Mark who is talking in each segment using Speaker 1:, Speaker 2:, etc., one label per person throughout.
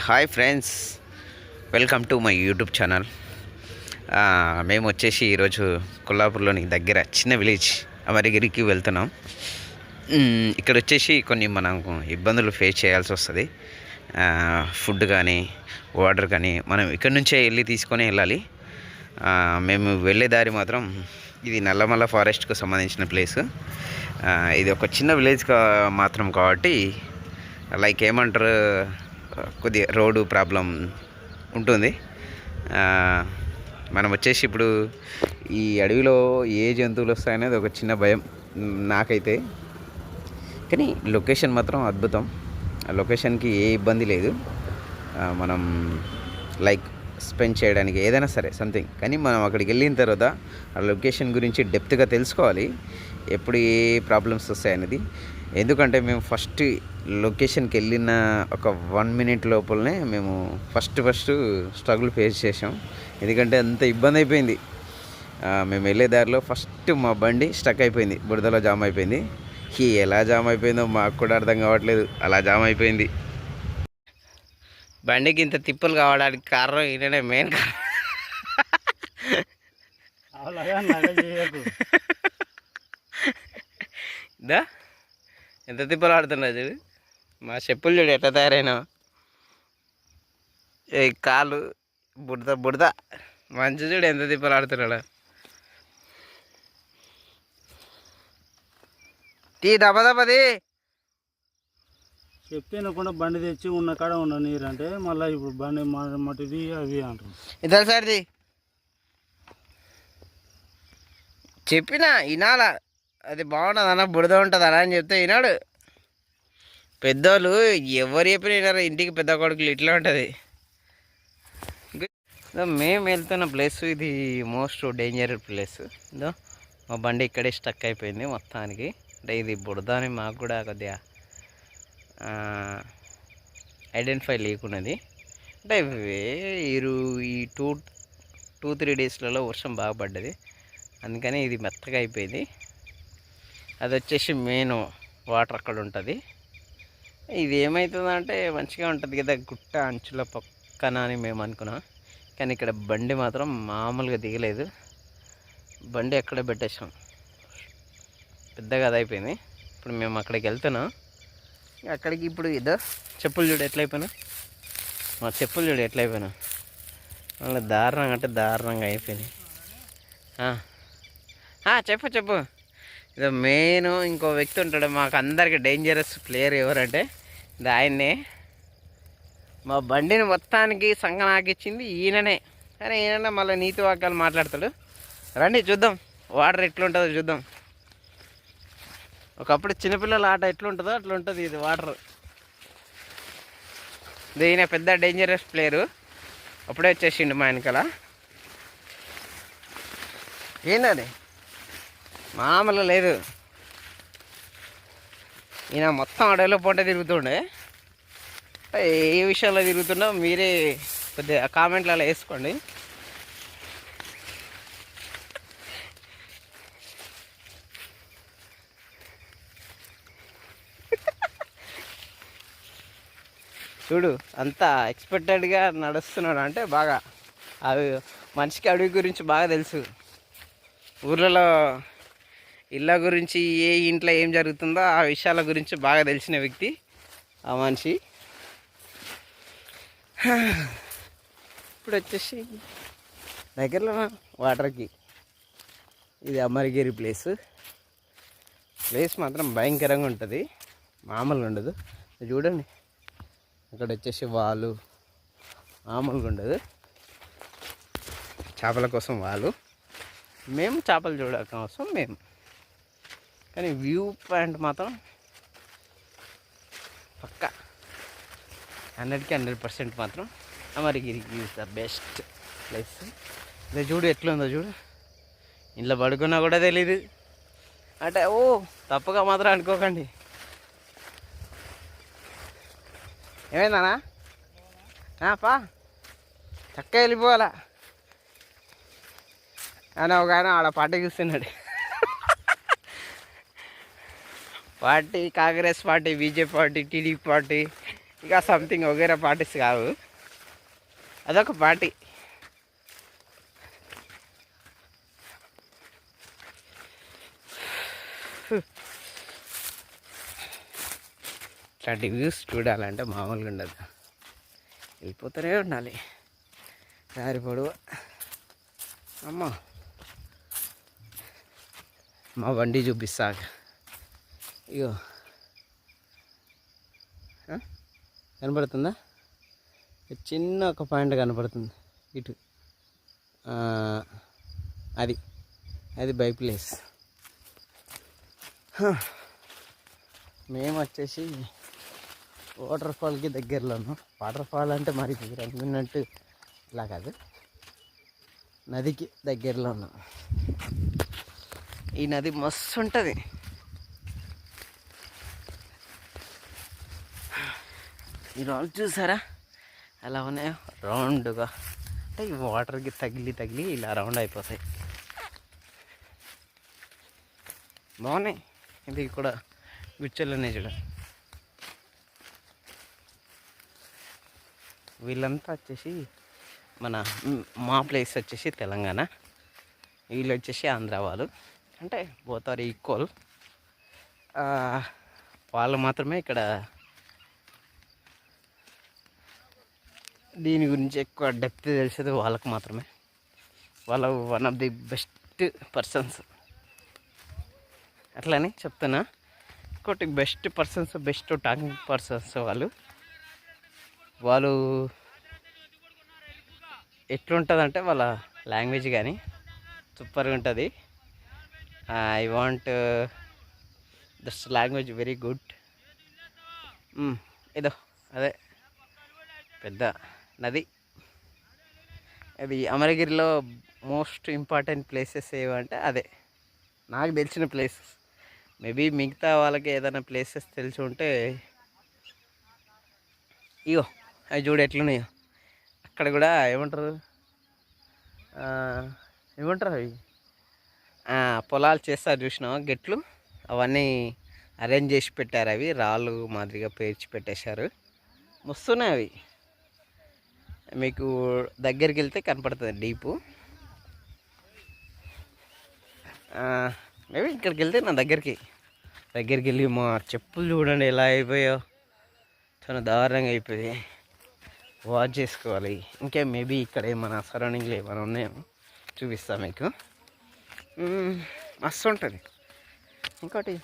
Speaker 1: Hi friends, welcome to my YouTube channel. మేము వచ్చేసి ఈరోజు కొల్లాపూర్లోని దగ్గర చిన్న విలేజ్ అమరగిరికి వెళ్తున్నాం. ఇక్కడ వచ్చేసి కొన్ని మనం ఇబ్బందులు ఫేస్ చేయాల్సి వస్తుంది. ఫుడ్ కానీ వాటర్ కానీ మనం ఇక్కడ నుంచే వెళ్ళి తీసుకొని వెళ్ళాలి. మేము వెళ్ళే దారి మాత్రం ఇది నల్లమల్ల ఫారెస్ట్కు సంబంధించిన ప్లేసు. ఇది ఒక చిన్న విలేజ్ మాత్రం కాబట్టి లైక్ ఏమంటారు, కొద్దిగా రోడ్డు ప్రాబ్లం ఉంటుంది. మనం వచ్చేసి ఇప్పుడు ఈ అడవిలో ఏ జంతువులు వస్తాయనేది ఒక చిన్న భయం నాకైతే. కానీ లొకేషన్ మాత్రం అద్భుతం. ఆ లొకేషన్కి ఏ ఇబ్బంది లేదు. మనం లైక్ స్పెండ్ చేయడానికి ఏదైనా సరే సంథింగ్. కానీ మనం అక్కడికి వెళ్ళిన తర్వాత ఆ లొకేషన్ గురించి డెప్త్గా తెలుసుకోవాలి, ఎప్పుడు ఏ ప్రాబ్లమ్స్ వస్తాయనేది. ఎందుకంటే మేము ఫస్ట్ లొకేషన్కి వెళ్ళిన ఒక 1 minute లోపలనే మేము ఫస్ట్ స్ట్రగుల్ ఫేస్ చేసాం. ఎందుకంటే అంత ఇబ్బంది అయిపోయింది. మేము వెళ్ళే దారిలో ఫస్ట్ మా బండి స్టక్ అయిపోయింది, బురదలో జామ్ అయిపోయింది. ఎలా జామ్ అయిపోయిందో మాకు కూడా అర్థం కావట్లేదు, అలా జామ్ అయిపోయింది. బండికి ఇంత తిప్పులు కావడానికి కారణం ఈయననే, మెయిన్ కారణం. ఎంత తిప్పలు ఆడుతున్నా చూడు, మా చెప్పులు చూడు ఎట్లా తయారైనా, కాలు బుడద మంచి చూడు ఎంత తిప్పలు ఆడుతున్నాడు. టీ దబదబది
Speaker 2: చెప్పినకుండా బండి తెచ్చి ఉన్న కాడ ఉన్న నీరు అంటే మళ్ళీ ఇప్పుడు బండి మట్టిది అవి అంటారు.
Speaker 1: ఇద్దరు సార్ది చెప్పినా వినాలా, అది బాగుంటుంది అన్న, బుడద ఉంటుంది అన్న అని చెప్తే వినాడు. పెద్దోళ్ళు ఎవరు చెప్పినా వినారు. ఇంటికి పెద్ద కొడుకులు ఇట్లా ఉంటుంది. మేము వెళ్తున్న ప్లేస్ ఇది మోస్ట్ డేంజర్ ప్లేస్. ఇదో మా బండి ఇక్కడే స్టక్ అయిపోయింది మొత్తానికి. అంటే ఇది బుడద అని మాకు కూడా కొద్దిగా ఐడెంటిఫై లేకున్నది. అంటే ఈ 2-3 డేస్లలో వర్షం బాగా పడ్డది, అందుకని ఇది మెత్తగా అయిపోయింది. అది వచ్చేసి మెయిన్ వాటర్ అక్కడ ఉంటుంది. ఇది ఏమవుతుందంటే మంచిగా ఉంటుంది కదా గుట్ట అంచుల పక్కన అని మేము అనుకున్నాం. కానీ ఇక్కడ బండి మాత్రం మామూలుగా దిగలేదు. బండి ఎక్కడ పెట్టేసాం, పెద్దగా అది అయిపోయింది. ఇప్పుడు మేము అక్కడికి వెళ్తున్నాం. అక్కడికి ఇప్పుడు ఇదో చెప్పులు చూడు ఎట్లయిపోయినా, మా చెప్పులు చూడు ఎట్లయిపోయినా, మళ్ళీ దారుణంగా అంటే దారుణంగా అయిపోయినాయి. చెప్పు. ఇది మెయిన్ ఇంకో వ్యక్తి ఉంటాడు మాకు అందరికి డేంజరస్ ప్లేయర్. ఎవరంటే ఇది ఆయన్నే. మా బండిని మొత్తానికి సంగనాకిచ్చింది ఈయననే. కానీ ఈయననే మళ్ళీ నీతి వాక్యాలు మాట్లాడతాడు. రండి చూద్దాం వాటర్ ఎట్లుంటుందో చూద్దాం. ఒకప్పుడు చిన్నపిల్లల ఆట ఎట్లుంటుందో అట్లా ఉంటుంది ఇది వాటర్. ఈయన పెద్ద డేంజరస్ ప్లేయరు, అప్పుడే వచ్చేసిండు మా వెనకాల. ఏంటది మామూలు లేదు, ఈయన మొత్తం అడవిలో పొంట తిరుగుతుండే. ఏ విషయంలో తిరుగుతున్నా మీరే కొద్దిగా కామెంట్లలో వేసుకోండి. చూడు అంత ఎక్స్పెక్టెడ్గా నడుస్తున్నాడు అంటే బాగా అవి మనిషికి అడవి గురించి బాగా తెలుసు. ఊర్లలో ఇళ్ళ గురించి ఏ ఇంట్లో ఏం జరుగుతుందో ఆ విషయాల గురించి బాగా తెలిసిన వ్యక్తి ఆ మనిషి. ఇప్పుడు వచ్చేసి దగ్గరలో వాటర్కి ఇది అమరగిరి ప్లేస్ మాత్రం భయంకరంగా ఉంటుంది, మామూలుగా ఉండదు. చూడండి అక్కడ వచ్చేసి వాళ్ళు మామూలుగా ఉండదు. చేపల కోసం వాళ్ళు, మేము చేపలు చూడడం కోసం మేము. కానీ వ్యూ పాయింట్ మాత్రం పక్కా 100కి 100% మాత్రం అమరగిరికి ఈజ్ ద బెస్ట్ ప్లేస్. ఇదే చూడు ఎట్లుందో చూడు, ఇంట్లో పడుకున్నా కూడా తెలీదు. అంటే తప్పుగా మాత్రం అనుకోకండి. ఏమైందనా పా చక్కగా వెళ్ళిపోవాలా అని ఒక ఆయన ఆడ పార్టీ చూస్తున్నాడు. Party Congress party, BJP party, TDP party ఇక సంథింగ్ వగేరా పార్టీస్ కావు, అదొక పార్టీ. ఇట్లాంటి వ్యూస్ చూడాలంటే మామూలుగా ఉండదు, వెళ్ళిపోతూనే ఉండాలి దారి పొడవు. అమ్మ మా బండి చూపిస్తా, ఇగో కనపడుతుందా, చిన్న ఒక పాయింట్ కనపడుతుంది ఇటు, అది అది బై ప్లేస్. మేము వచ్చేసి వాటర్ ఫాల్కి దగ్గరలో ఉన్నాం. వాటర్ ఫాల్ అంటే మరి మీరు అనుకున్నట్టు ఇలా కాదు, నదికి దగ్గరలో ఉన్నాం. ఈ నది మస్తు ఉంటుంది. ఈ రాళ్ళు చూసారా ఎలా ఉన్నాయో, రౌండ్గా. అంటే ఈ వాటర్కి తగిలి తగిలి ఇలా రౌండ్ అయిపోతాయి, బాగున్నాయి. ఇది కూడా గుచ్చలనే చూడ. వీళ్ళంతా వచ్చేసి మా ప్లేస్ వచ్చేసి తెలంగాణ, వీళ్ళు వచ్చేసి ఆంధ్ర వాళ్ళు. అంటే బోత్ ఆర్ ఈక్వల్. వాళ్ళు మాత్రమే ఇక్కడ దీని గురించి ఎక్కువ డెప్త్ తెలిసేది వాళ్ళకు మాత్రమే. వాళ్ళు one of the best persons అట్లని చెప్తున్నా. ఇంకోటి best persons, best talking persons వాళ్ళు ఎట్లుంటుందంటే వాళ్ళ లాంగ్వేజ్ కానీ సూపర్గా ఉంటుంది. I want that's language very good. ఏదో అదే పెద్ద నది. అది అమరగిరిలో మోస్ట్ ఇంపార్టెంట్ ప్లేసెస్ ఏవంటే అదే నాకు తెలిసిన ప్లేసెస్. మేబీ మిగతా వాళ్ళకి ఏదైనా ప్లేసెస్ తెలిసి ఉంటే, ఇగో అవి చూడు ఎట్లున్నాయో. అక్కడ కూడా ఏమంటారు అవి పొలాలు చేస్తారు చూసినావా, గెట్లు అవన్నీ అరేంజ్ చేసి పెట్టారు. అవి రాళ్ళు మాదిరిగా పేర్చి పెట్టేశారు, మస్తున్నాయి అవి. మీకు దగ్గరికి వెళ్తే కనపడుతుంది డీపు. మేబీ ఇక్కడికి వెళ్తే నా దగ్గరికి వెళ్ళి మా చెప్పులు చూడండి ఎలా అయిపోయాయో, చాలా దారుణంగా అయిపోయి వాష్ చేసుకోవాలి. ఇంకా మేబీ ఇక్కడ ఏమైనా సరౌండింగ్లో ఏమైనా ఉన్నాయో చూపిస్తాను మీకు. మస్తు ఉంటుంది. ఇంకోటి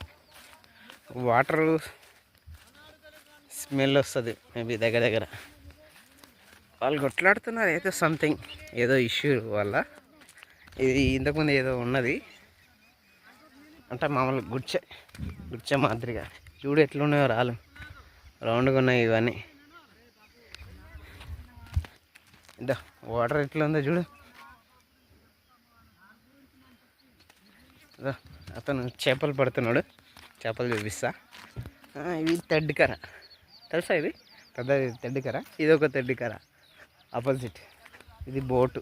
Speaker 1: వాటర్ స్మెల్ వస్తుంది మేబీ దగ్గర. వాళ్ళు కొట్లాడుతున్నారు ఏదో సంథింగ్, ఏదో ఇష్యూ వల్ల. ఇది ఇంతకుముందు ఏదో ఉన్నది అంటే మామూలు గుచ్చే మాదిరిగా. చూడు ఎట్లున్నాయో రాళ్ళు, రౌండ్గా ఉన్నాయి ఇవన్నీ. ఇదో వాటర్ ఎట్లా ఉందో చూడు. అతను చేపలు పడుతున్నాడు, చేపలు చూపిస్తా. ఇవి తెడ్డుకర తెలుసా, ఇది పెద్దది తెడ్డుకర, ఇది ఒక తెడ్డుకర ఆపోజిట్. ఇది బోటు.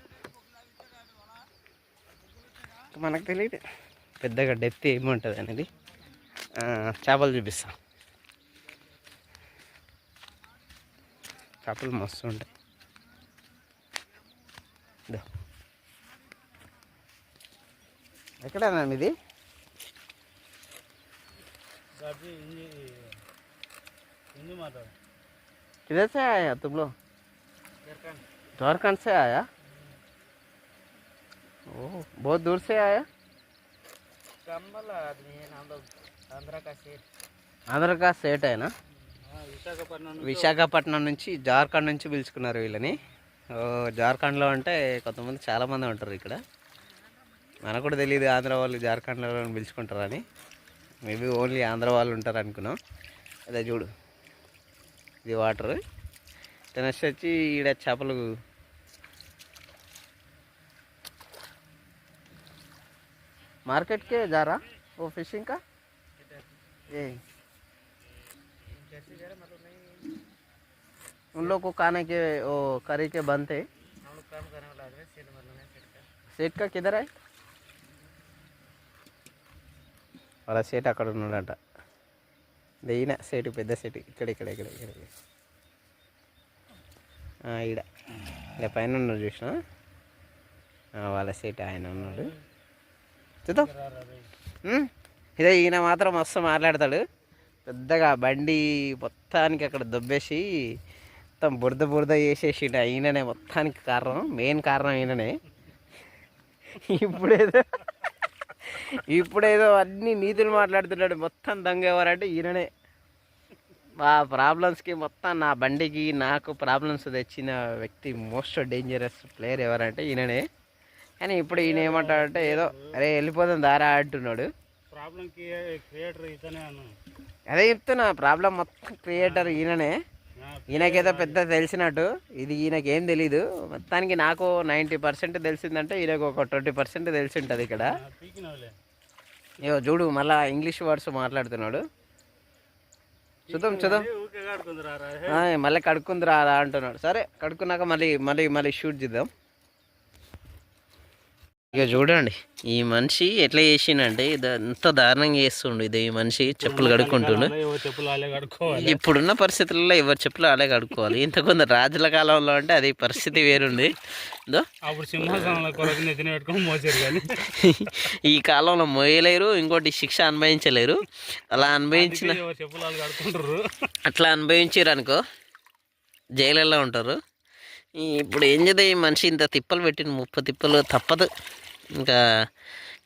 Speaker 1: మనకు తెలియదు పెద్దగా డెప్త్ ఏముంటుంది అనేది. చేపలు చూపిస్తా. చేపలు మస్తు ఉంటాయి. ఎక్కడన్నా ఇది? किधर से आया तुम लोग? झारखंड से आया? ओह बहुत दूर से आया। आदमी है हम लोग आंध्र का सेट है ना. విశాఖపట్నం నుంచి జార్ఖండ్ నుంచి పిలుచుకున్నారు వీళ్ళని. జార్ఖండ్లో అంటే కొంతమంది చాలామంది ఉంటారు ఇక్కడ. మనకు కూడా తెలియదు ఆంధ్ర వాళ్ళు జార్ఖండ్లో పిలుచుకుంటారని. మేబీ ఓన్లీ ఆంధ్ర వాళ్ళు ఉంటారు అనుకున్నాం. అదే చూడు ఇది వాటర్. నెక్స్ట్ వచ్చి ఈడ చేపలు मार्केट के जा रहा वो फिशिंग का ये उन लोग को खाने के वो करी के बनते हम लोग काम करने वाला आदमी सेट मालूम है सेट का किधर है वाला सेट అక్కడ ఉన్నాడంట. దేయిన సెట్ పెద్ద సెట్ ఇక్కడ ఈడ ఇలా పైన ఉన్నాడు చూసిన వాళ్ళ సీట్ ఆయన ఉన్నాడు చూద్దాం. ఇదే ఈయన మాత్రం మస్తు మాట్లాడతాడు పెద్దగా బండి మొత్తానికి అక్కడ దొబ్బేసి మొత్తం బురద చేసేసి ఈయననే మొత్తానికి కారణం, మెయిన్ కారణం ఈయననే. ఇప్పుడేదో అన్ని నీతులు మాట్లాడుతున్నాడు. మొత్తం దొంగ ఎవరంటే ఈయననే. ఆ ప్రాబ్లమ్స్కి మొత్తం నా బండికి నాకు ప్రాబ్లమ్స్ తెచ్చిన వ్యక్తి మోస్ట్ డేంజరస్ ప్లేయర్ ఎవరంటే ఈయననే. కానీ ఇప్పుడు ఈయన ఏమంటాడంటే ఏదో అరే వెళ్ళిపోదాం దారా అంటున్నాడు. అదే చెప్తున్నా, ప్రాబ్లం మొత్తం క్రియేటర్ ఈయననే. ఈయనకేదో పెద్ద తెలిసినట్టు, ఇది ఈయనకేం తెలీదు. మొత్తానికి నాకు 90% తెలిసిందంటే ఈయనకు ఒక 20% తెలిసి ఉంటుంది ఇక్కడ. ఏవో చూడు మళ్ళా ఇంగ్లీష్ వర్డ్స్ మాట్లాడుతున్నాడు. చూద్దాం మళ్ళీ కడుక్కుందిరా అంటున్నాడు. సరే కడుక్కున్నాక మళ్ళీ షూట్ చేద్దాం. ఇక చూడండి ఈ మనిషి ఎట్లా చేసిండంటే ఎంత దారుణంగా చేస్తుండు. ఇది ఈ మనిషి చెప్పులు కడుక్కుంటుండు. ఇప్పుడున్న పరిస్థితుల్లో ఎవరు చెప్పులు అలాగే కడుక్కోవాలి. ఇంత కొంత రాజుల కాలంలో అంటే అది పరిస్థితి వేరుంది. ఈ కాలంలో మోయలేరు, ఇంకోటి శిక్ష అనుభవించలేరు. అలా అనుభవించారు అనుకో జైళ్ళల్లో ఉంటారు. ఇప్పుడు ఏం చేద్దాం, ఈ మనిషి ఇంత తిప్పలు పెట్టిన 30 తిప్పలు తప్పదు. ఇంకా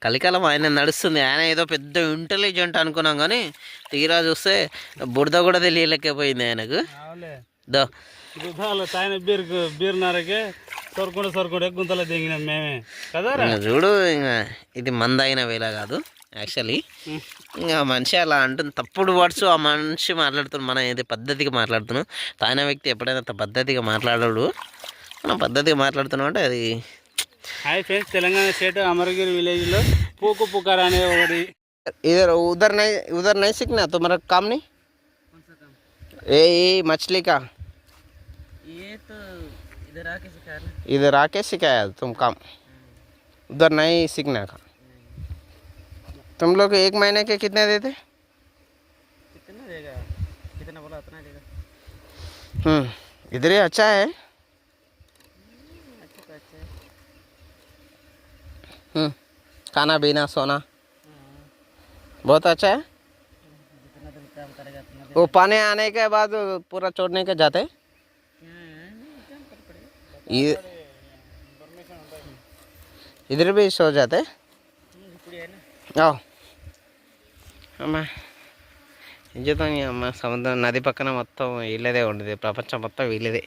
Speaker 1: కలికాలం ఆయన నడుస్తుంది. ఆయన ఏదో పెద్ద ఇంటెలిజెంట్ అనుకున్నాం కానీ తీరా చూస్తే బురద కూడా తెలియలేకపోయింది ఆయనకు. చూడు ఇంకా ఇది మందైన వేళ కాదు యాక్చువల్లీ. ఇంకా మనిషి అలా అంటుంది, తప్పుడు వర్డ్స్ ఆ మనిషి మాట్లాడుతున్నాడు. మనం ఏది పద్ధతిగా మాట్లాడుతున్నాం, తాయిన వ్యక్తి ఎప్పుడైనా పద్ధతిగా మాట్లాడాడు. మనం పద్ధతిగా మాట్లాడుతున్నాం అంటే అది.
Speaker 2: Hi friends, Telangana state Amaragiri విలేజ్లో పూకు పుకార్ అనే ఒకటి
Speaker 1: उधर नहीं सीखना तुम्हारा काम नहीं ये मछली का ये तो इधर आके सिखाया तुम काम, उधर नहीं सीखने का। तुम लोग 1 महीने के कितने देते?
Speaker 2: कितना देगा, कितना बोला उतना देगा।
Speaker 1: इधर ही अच्छा है। खाना पीना सोना बहुत अच्छा है। वो पानी आने के बाद पूरा छोड़ने के जाते इधर भी सो जाते। आओ అమ్మా ఏం చేద్దాం అమ్మ, సముద్రం నది పక్కన మొత్తం వీళ్ళదే ఉండదు, ప్రపంచం మొత్తం వీళ్ళదే.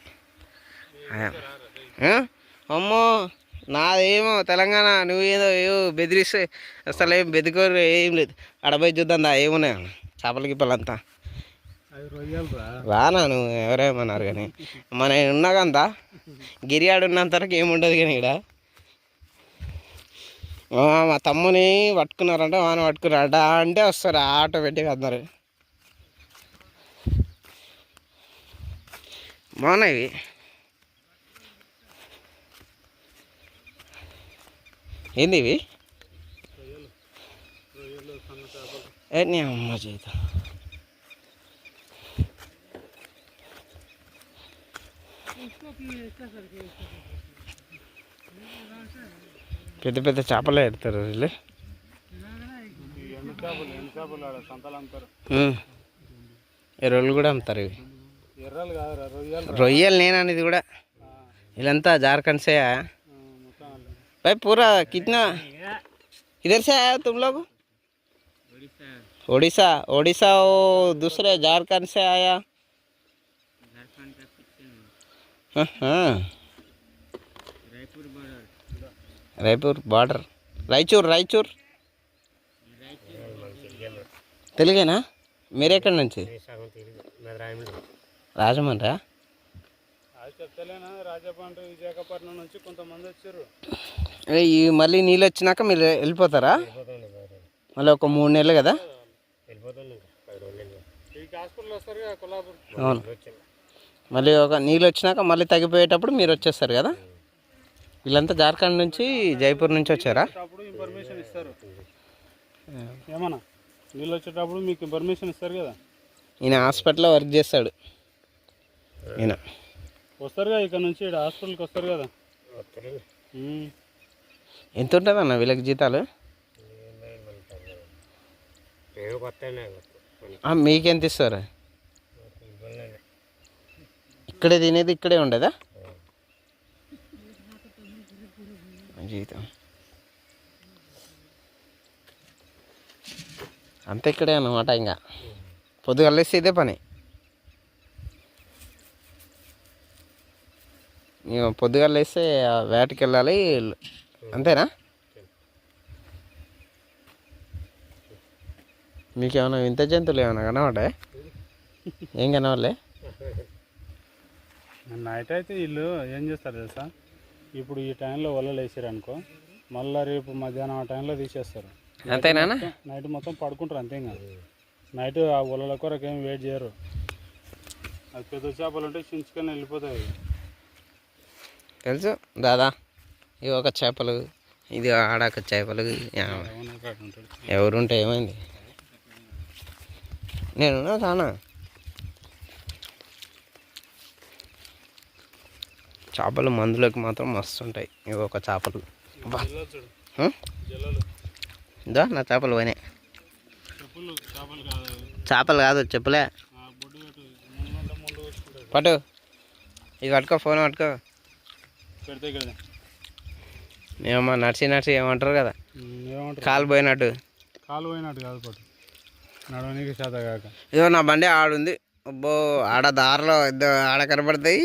Speaker 1: అమ్మో నాదేమో తెలంగాణ, నువ్వేదో బెదిరిస్తే అసలు ఏం బెదికోరు ఏం లేదు. అడబోయి చూద్దాం దా ఏమున్నాయి చేపల గిప్పలంతా. రానా నువ్వు ఎవరేమన్నారు కానీ మన ఉన్నాకంతా గిరియాడు ఉన్నంత వరకు ఏముండదు. కానీ ఇక్కడ మా తమ్ముని పట్టుకున్నారంటే వాన పట్టుకున్నారట అంటే వస్తారు ఆటోమేటిక్గా అందరు. బాగున్నాయి ఏంది ఇవి? నీ అమ్మ చేత పెద్ద పెద్ద చేపలే పెడతారు వీళ్ళు. రొయ్యలు కూడా అమ్ముతారు ఇవి. రొయ్యలు నేను అనేది కూడా. వీళ్ళంతా జార్ఖండ్ से आया भाई पूरा कितना इधर से आया तुम लोग? उड़ीसा उड़ीसा वो दूसरे झारखंड से आया। हाँ रायपुर बॉर्डर రాయచూర్ తెలుగేనా? మీరు ఎక్కడి నుంచి? రాజమండ్రి.
Speaker 2: విశాఖపట్నం నుంచి కొంతమంది వచ్చారు.
Speaker 1: మళ్ళీ నీళ్ళు వచ్చినాక మీరు వెళ్ళిపోతారా? మళ్ళీ ఒక 3 నెలలు కదా? అవును, మళ్ళీ ఒక నీళ్ళు వచ్చినాక మళ్ళీ తగ్గిపోయేటప్పుడు మీరు వచ్చేస్తారు కదా? వీళ్ళంతా జార్ఖండ్ నుంచి జైపూర్ నుంచి వచ్చారా?
Speaker 2: ఇన్ఫర్మేషన్ ఇస్తారు ఏమన్నా, నీళ్ళు వచ్చేటప్పుడు మీకు ఇన్ఫర్మేషన్ ఇస్తారు కదా.
Speaker 1: ఈయన హాస్పిటల్లో వర్క్ చేస్తాడు. ఈయన
Speaker 2: వస్తారుగా ఇక్కడ నుంచి ఇక్కడ హాస్పిటల్కి వస్తారు కదా.
Speaker 1: ఎంత ఉంటుంది అన్న వీళ్ళకి జీతాలు? మీకెంత ఇస్తారు? ఇక్కడే తినేది ఇక్కడే ఉండదా జీతం? అంత ఇక్కడే అన్నమాట. ఇంకా పొద్దుగా లేస్తే ఇదే పని. పొద్దుగా లేస్తే వేటకి వెళ్ళాలి అంతేనా? మీకేమైనా వింత జంతువులు ఏమైనా కనబడ్డాయి? ఏం కనవాలే?
Speaker 2: నైట్ అయితే వీళ్ళు ఏం చేస్తారు తెలుసా, ఇప్పుడు ఈ టైంలో వలలు వేసారు అనుకో, మళ్ళీ రేపు మధ్యాహ్నం ఆ టైంలో తీసేస్తారు.
Speaker 1: అంతేనా?
Speaker 2: నైట్ మొత్తం పడుకుంటారు అంతే. ఇంకా నైట్ ఆ వలల కొరకు ఏం వెయిట్ చేయరు. అది పెద్ద చేపలు ఉంటే చించుకొని వెళ్ళిపోతాయి.
Speaker 1: తెలుసు దాదా, ఇవి ఒక చేపలు, ఇది ఆడక చేపలు. ఎవరుంటే ఏమైంది? నేను కానా చేపలు మందులకు మాత్రం మస్తు ఉంటాయి. ఇవి ఒక చేపలు. ఇదా నా చేపలు పోయినాయి. చేపలు కాదు చెప్పులే. పట్టు, ఇది పట్టుకో, ఫోన్ పట్టుకో. ఏమమ్మా నడిచి ఏమంటారు కదా, కాలు పోయినట్టు.
Speaker 2: కాలు పోయినట్టు కాదు పట్టు, నడవనీకి చేత కాక.
Speaker 1: ఇదో నా బండి ఆడుంది. అబ్బో, ఆడ దారిలో ఇద్దరు ఆడ కనబడతాయి.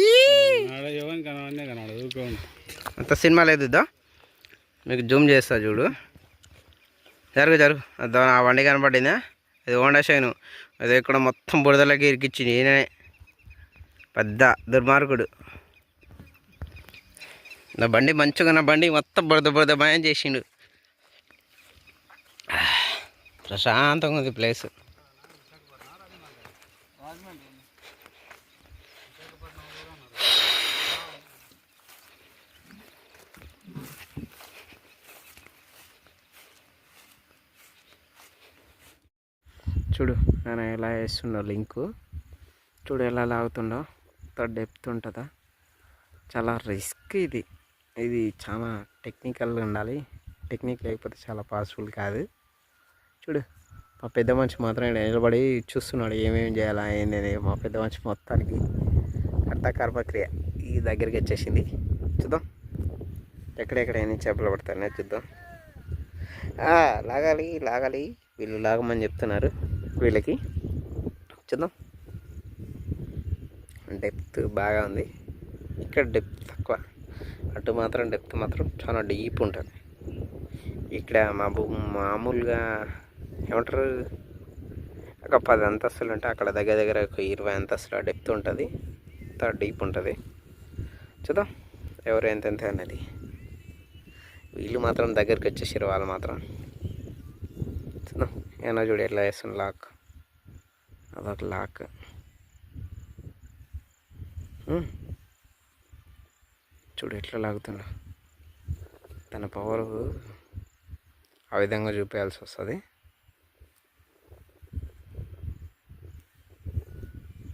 Speaker 1: అంత సినిమా లేదు. ఇద్దా మీకు జూమ్ చేస్తా చూడు. జరుగు అదో ఆ బండి కనపడిందా? అది హోండా షైన్. అది ఇక్కడ మొత్తం బురదలకి ఇరికిచ్చింది ఈయననే. పెద్ద దుర్మార్గుడు. నా బండి మంచిగా, నా బండి మొత్తం బురద భయం చేసిండు. ప్రశాంతంగా ఉంది ప్లేస్. చూడు నేను ఎలా వేస్తుండో లింకు. చూడు ఎలా లాగుతుండో. ఎంత డెప్త్ ఉంటుందా. చాలా రిస్క్ ఇది. ఇది చాలా టెక్నికల్గా ఉండాలి. టెక్నిక్ లేకపోతే చాలా పాసిబుల్ కాదు. చూడు మా పెద్ద మనిషి మాత్రం నిలబడి చూస్తున్నాడు ఏమేమి చేయాలా ఏంది. మా పెద్ద మనిషి మొత్తానికి కర్తకర్మక్రియ ఈ దగ్గరికి వచ్చేసింది. చూద్దాం ఎక్కడెక్కడ ఎన్ని చేపలు పడతాయనే చూద్దాం. లాగాలి వీళ్ళు లాగమని చెప్తున్నారు. వీళ్ళకి చూద్దాం. డెప్త్ బాగా ఉంది. ఇక్కడ డెప్త్ తక్కువ. అటు మాత్రం డెప్త్ మాత్రం చాలా డీప్ ఉంటుంది. ఇక్కడ మామూలుగా ఏమంటారు, ఒక 10 అంతస్తులు ఉంటే అక్కడ దగ్గర ఒక 20 అంతస్తుల డెప్త్ ఉంటుంది. అంత డీప్ ఉంటుంది. చూద్దాం ఎవరు ఎంతెంత అనేది. వీళ్ళు మాత్రం దగ్గరికి వచ్చేసారు. వాళ్ళు మాత్రం చూద్దాం. ఏమన్నా చూడు ఎట్లా వేస్తుంది లాక్. అదొక లాక్. చూడు ఎట్లా లాగుతున్నా. తన పవర్ ఆ విధంగా చూపించాల్సి వస్తుంది.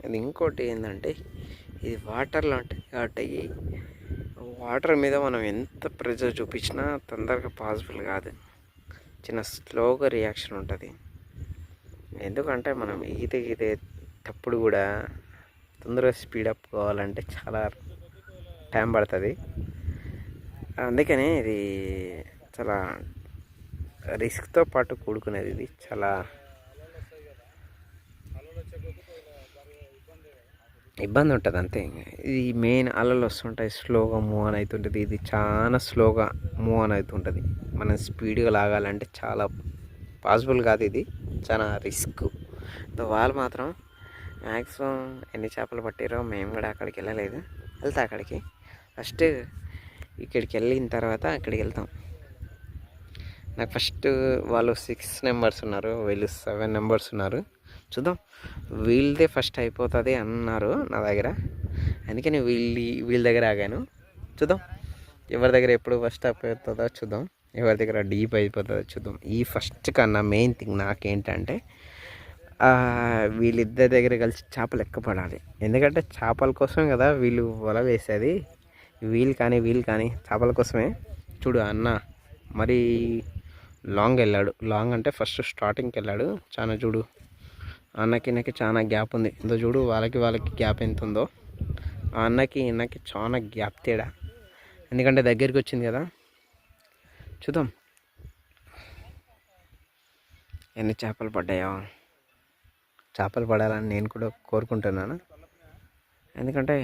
Speaker 1: ఇది ఇంకోటి ఏంటంటే, ఇది వాటర్లో ఉంటుంది కాబట్టి వాటర్ మీద మనం ఎంత ప్రెజర్ చూపించినా తొందరగా పాసిబుల్ కాదు. చిన్న స్లోగా రియాక్షన్ ఉంటుంది. ఎందుకంటే మనం ఈదేటప్పుడు కూడా తొందరగా స్పీడప్ కావాలంటే చాలా టైం పడుతుంది. అందుకని ఇది చాలా రిస్క్తో పాటు కూడుకునేది. ఇది చాలా ఇబ్బంది ఉంటుంది అంతే. ఇది మెయిన్ అలలు వస్తుంటాయి, స్లోగా మూవ్ ఆన్ అవుతుంటుంది. ఇది చాలా స్లోగా మూవ్ ఆన్ అవుతుంటుంది. మనం స్పీడ్గా లాగాలంటే చాలా పాసిబుల్ కాదు. ఇది చాలా రిస్క్. వాళ్ళు మాత్రం మ్యాక్సిమం ఎన్ని చేపలు పట్టారో మేము కూడా అక్కడికి వెళ్ళలేదు. వెళ్తా అక్కడికి. ఫస్ట్ ఇక్కడికి వెళ్ళిన తర్వాత అక్కడికి వెళ్తాం. నాకు ఫస్ట్ వాళ్ళు 6 నెంబర్స్ ఉన్నారు, వీళ్ళు 7 నెంబర్స్ ఉన్నారు. చూద్దాం వీళ్ళదే ఫస్ట్ అయిపోతుంది అన్నారు నా దగ్గర. అందుకని వీళ్ళ దగ్గర ఆగాను. చూద్దాం ఎవరి దగ్గర ఎప్పుడు ఫస్ట్ అయిపోతుందో చూద్దాం. ఎవరి దగ్గర డీప్ అయిపోతుందో చూద్దాం. ఈ ఫస్ట్ కన్నా మెయిన్ థింగ్ నాకేంటంటే వీళ్ళిద్దరి దగ్గర కలిసి చేపలు ఎక్కపడాలి. ఎందుకంటే చేపల కోసమే కదా వీళ్ళు వల వేసేది. వీళ్ళు కానీ చేపల కోసమే. చూడు అన్న మరి లాంగ్ వెళ్ళాడు. లాంగ్ అంటే ఫస్ట్ స్టార్టింగ్కి వెళ్ళాడు. చాలా చూడు అన్నకి ఈయనకి చాలా గ్యాప్ ఉంది. ఇందో చూడు వాళ్ళకి గ్యాప్ ఎంత ఉందో. ఆ అన్నకి ఈయనకి చాలా గ్యాప్ తేడా. ఎందుకంటే దగ్గరికి వచ్చింది కదా. చూద్దాం ఎన్ని చేపలు పడ్డాయో. చేపలు పడాలని నేను కూడా కోరుకుంటున్నాను. ఎందుకంటే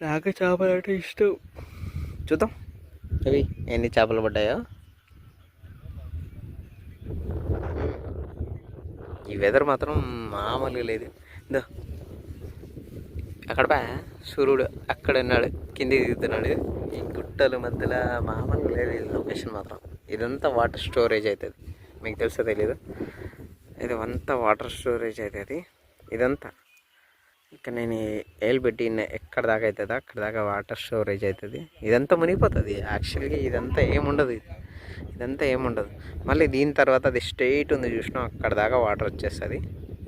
Speaker 1: నాకు చేపలు అంటే ఇష్టం. చూద్దాం అవి ఎన్ని చేపలు పడ్డాయో. ఈ వెదర్ మాత్రం మామూలుగా లేదు. ఇందో అక్కడ సూర్యుడు అక్కడ ఉన్నాడు, కిందికి దిగుతున్నాడు. ఈ గుట్టల మధ్యలో మామూలుగా లేదు ఈ లొకేషన్ మాత్రం. ఇదంతా వాటర్ స్టోరేజ్ అవుతుంది, మీకు తెలుసో తెలీదు. ఇది అంతా వాటర్ స్టోరేజ్ అవుతుంది ఇదంతా. ఇక్కడ నేను ఏలు పెట్టి ఎక్కడ దాకా అవుతుందో అక్కడ దాకా వాటర్ స్టోరేజ్ అవుతుంది. ఇదంతా మునిగిపోతుంది యాక్చువల్గా. ఇదంతా ఏముండదు. మళ్ళీ దీని తర్వాత అది స్ట్రెయిట్ ఉంది చూసినా అక్కడ దాకా వాటర్ వచ్చేస్తుంది.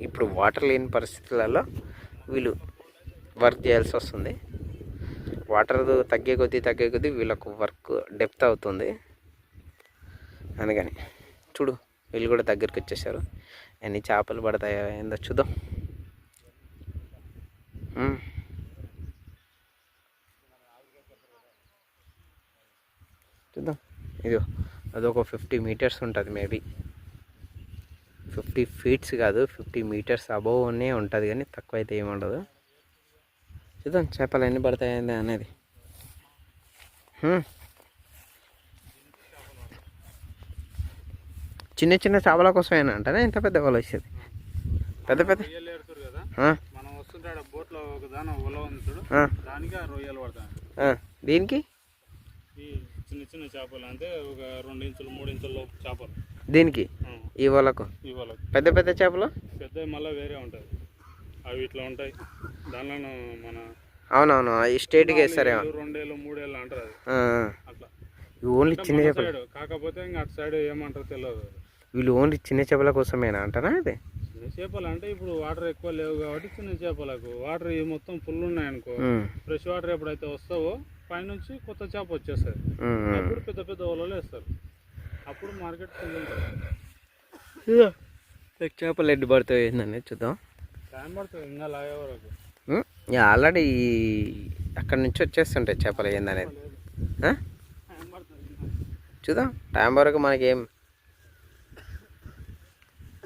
Speaker 1: ఇప్పుడు వాటర్ లేని పరిస్థితులలో వీళ్ళు వర్క్ చేయాల్సి వస్తుంది. వాటర్ తగ్గే కొద్దీ వీళ్ళకు వర్క్ డెప్త్ అవుతుంది. అందుకని చూడు వీళ్ళు కూడా దగ్గరికి వచ్చేసారు. ఎన్ని చేపలు పడతాయో ఏందో చూద్దాం. ఇదో అదొక 50 మీటర్స్ ఉంటుంది. మేబీ 50 ఫీట్స్ కాదు, 50 మీటర్స్ అబోవ్నే ఉంటుంది. కానీ తక్కువ అయితే ఏముండదు. చూద్దాం చేపలు ఎన్ని పడతాయి అనేది. చిన్న చిన్న చేపల కోసమేనా అంటారా ఇంత పెద్ద వల వచ్చేది? పెద్ద
Speaker 2: మనం వస్తుంటాడు బోట్లో ఒక దాని వల ఉంది చూడు, దానికి ఆ రొయ్యలు పడతాయి.
Speaker 1: దీనికి
Speaker 2: ఈ చిన్న చిన్న చేపలు అంటే ఒక 2 ఇంచులు 3 ఇంచుల చేపలు
Speaker 1: దీనికి. ఈ వలకు పెద్ద చేపలు
Speaker 2: పెద్ద మళ్ళీ వేరే ఉంటుంది. అవి ఇట్లా ఉంటాయి. దానిలో మన
Speaker 1: అవునవును ఈ స్టేట్గా వేస్తారేమో
Speaker 2: 2 ఏళ్ళు 3 ఏళ్ళు అంటారు అది. అట్లా
Speaker 1: ఓన్లీ చిన్న చేపలు.
Speaker 2: కాకపోతే ఇంకా అటు సైడ్ ఏమంటారో తెలియదు.
Speaker 1: వీళ్ళు ఓన్లీ చిన్న చేపల కోసమేనా అంటారా? అది
Speaker 2: చిన్న చేపలు అంటే ఇప్పుడు వాటర్ ఎక్కువ లేవు కాబట్టి చిన్న చేపలకు. వాటర్ మొత్తం ఫుల్ ఉన్నాయనుకో, ఫ్రెష్ వాటర్ ఎప్పుడైతే వస్తావో పైనుంచి కొత్త చేప వచ్చేస్తుంది. అప్పుడు పెద్ద పెద్ద వలలు వేస్తారు. అప్పుడు మార్కెట్
Speaker 1: చేపలు ఎడ్డు పడతాయి ఏందని చూద్దాం.
Speaker 2: టైం పడుతుంది ఇంకా లాగే వరకు.
Speaker 1: ఆల్రెడీ అక్కడి నుంచి వచ్చేస్తుంటాయి చేపలు ఏందనేది. చూద్దాం టైం వరకు మనకేం.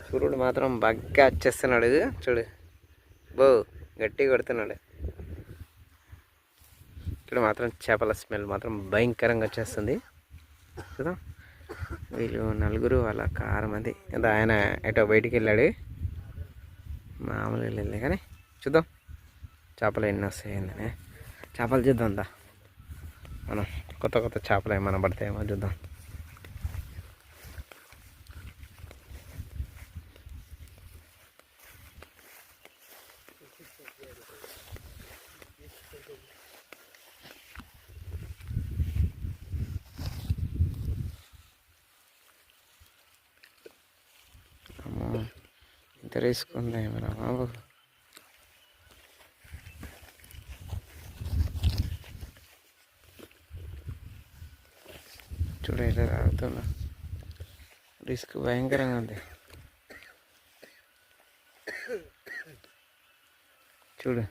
Speaker 1: సూర్యుడు మాత్రం బాగా వచ్చేస్తున్నాడు చూడు, గట్టిగా కొడుతున్నాడు. ఇక్కడ మాత్రం చేపల స్మెల్ మాత్రం భయంకరంగా వచ్చేస్తుంది. చూద్దాం వీళ్ళు నలుగురు వాళ్ళ కారం అది. ఆయన ఎటో బయటికి వెళ్ళాడు, మామూలుగా వెళ్ళలే. కానీ చూద్దాం చేపలు ఎన్ని వస్తాయండి. చేపలు చూద్దాం దా, మనం కొత్త చేపలు ఏమైనా పడతాయేమో చూద్దాం. ఇంత రిస్క్ ఉందా ఏమన్నా బాబు? చూడ ఇలా తాగుతున్నా, రిస్క్ భయంకరంగా ఉంది. చూడు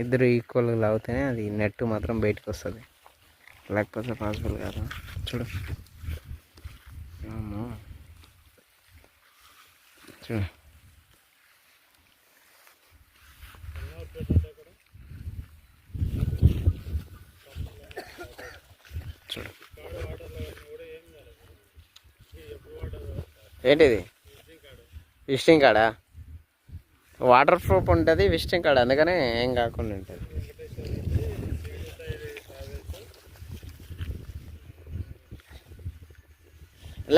Speaker 1: ఇద్దరు ఈక్వల్గా లాగితేనే అది నెట్ మాత్రం బయటకు వస్తుంది, లేకపోతే పాసిబుల్ కాదు. చూడు చూడు చూడు ఏంటిది విజిటింగ్ కార్డా? వాటర్ ప్రూఫ్ ఉంటుంది విజిటింగ్ కార్డ్, అందుకనే ఏం కాకుండా ఉంటుంది.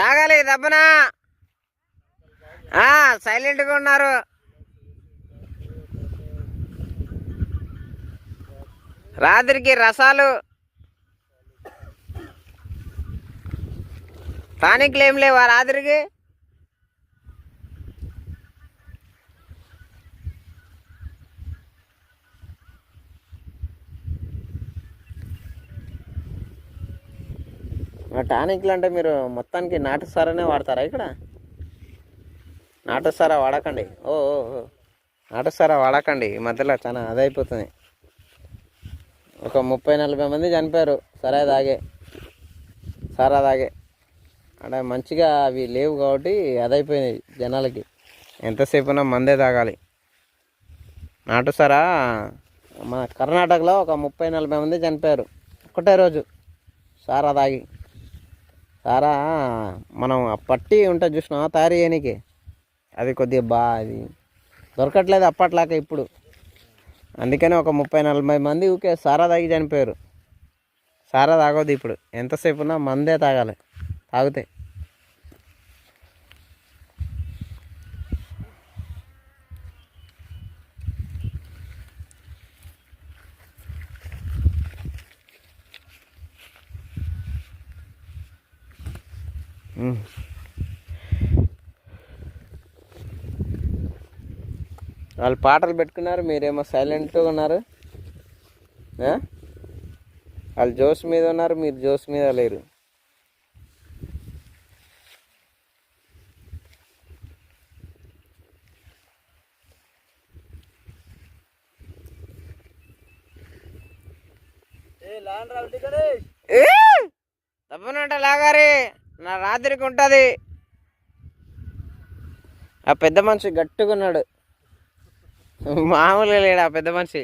Speaker 1: లాగాలి దబ్బనా, సైలెంట్గా ఉన్నారు. రాత్రికి రసాలు టానిక్లు ఏం లేవా రాత్రికి? టానిక్లు అంటే మీరు మొత్తానికి నాటు సారానే వాడతారా ఇక్కడ? నాటు సారా వాడకండి. ఓ ఓ ఓ. నాటు సారా వాడకండి, ఈ మధ్యలో చాలా అదైపోతుంది. ఒక 30-40 మంది చనిపోయారు సారా తాగే. అంటే మంచిగా అవి లేవు కాబట్టి అదైపోయింది జనాలకి. ఎంతసేపునా మందే తాగాలి. నాటు సారా మన కర్ణాటకలో ఒక 30-40 మంది చనిపోయారు ఒకటే రోజు సారా తాగి. సారా మనం పట్టి ఉంటుంది చూసినా తయారు చేయనీకి, అది కొద్దిగా అది దొరకట్లేదు అప్పట్లాగా ఇప్పుడు. అందుకని ఒక 30-40 మంది ఊకే సారా తాగి చనిపోయారు. సారా తాగొద్దు ఇప్పుడు, ఎంతసేపునా మందే తాగాలి తాగితే. వాళ్ళు పాటలు పెట్టుకున్నారు, మీరేమో సైలెంట్గా ఉన్నారు. వాళ్ళు జోస్ మీద ఉన్నారు, మీరు జోస్ మీద లేరు. తప్పనంట లాగారి నా రాత్రికి ఉంటుంది. ఆ పెద్ద మనిషి గట్టిగా ఉన్నాడు, మామూలుగా లేడు ఆ పెద్ద మనిషి.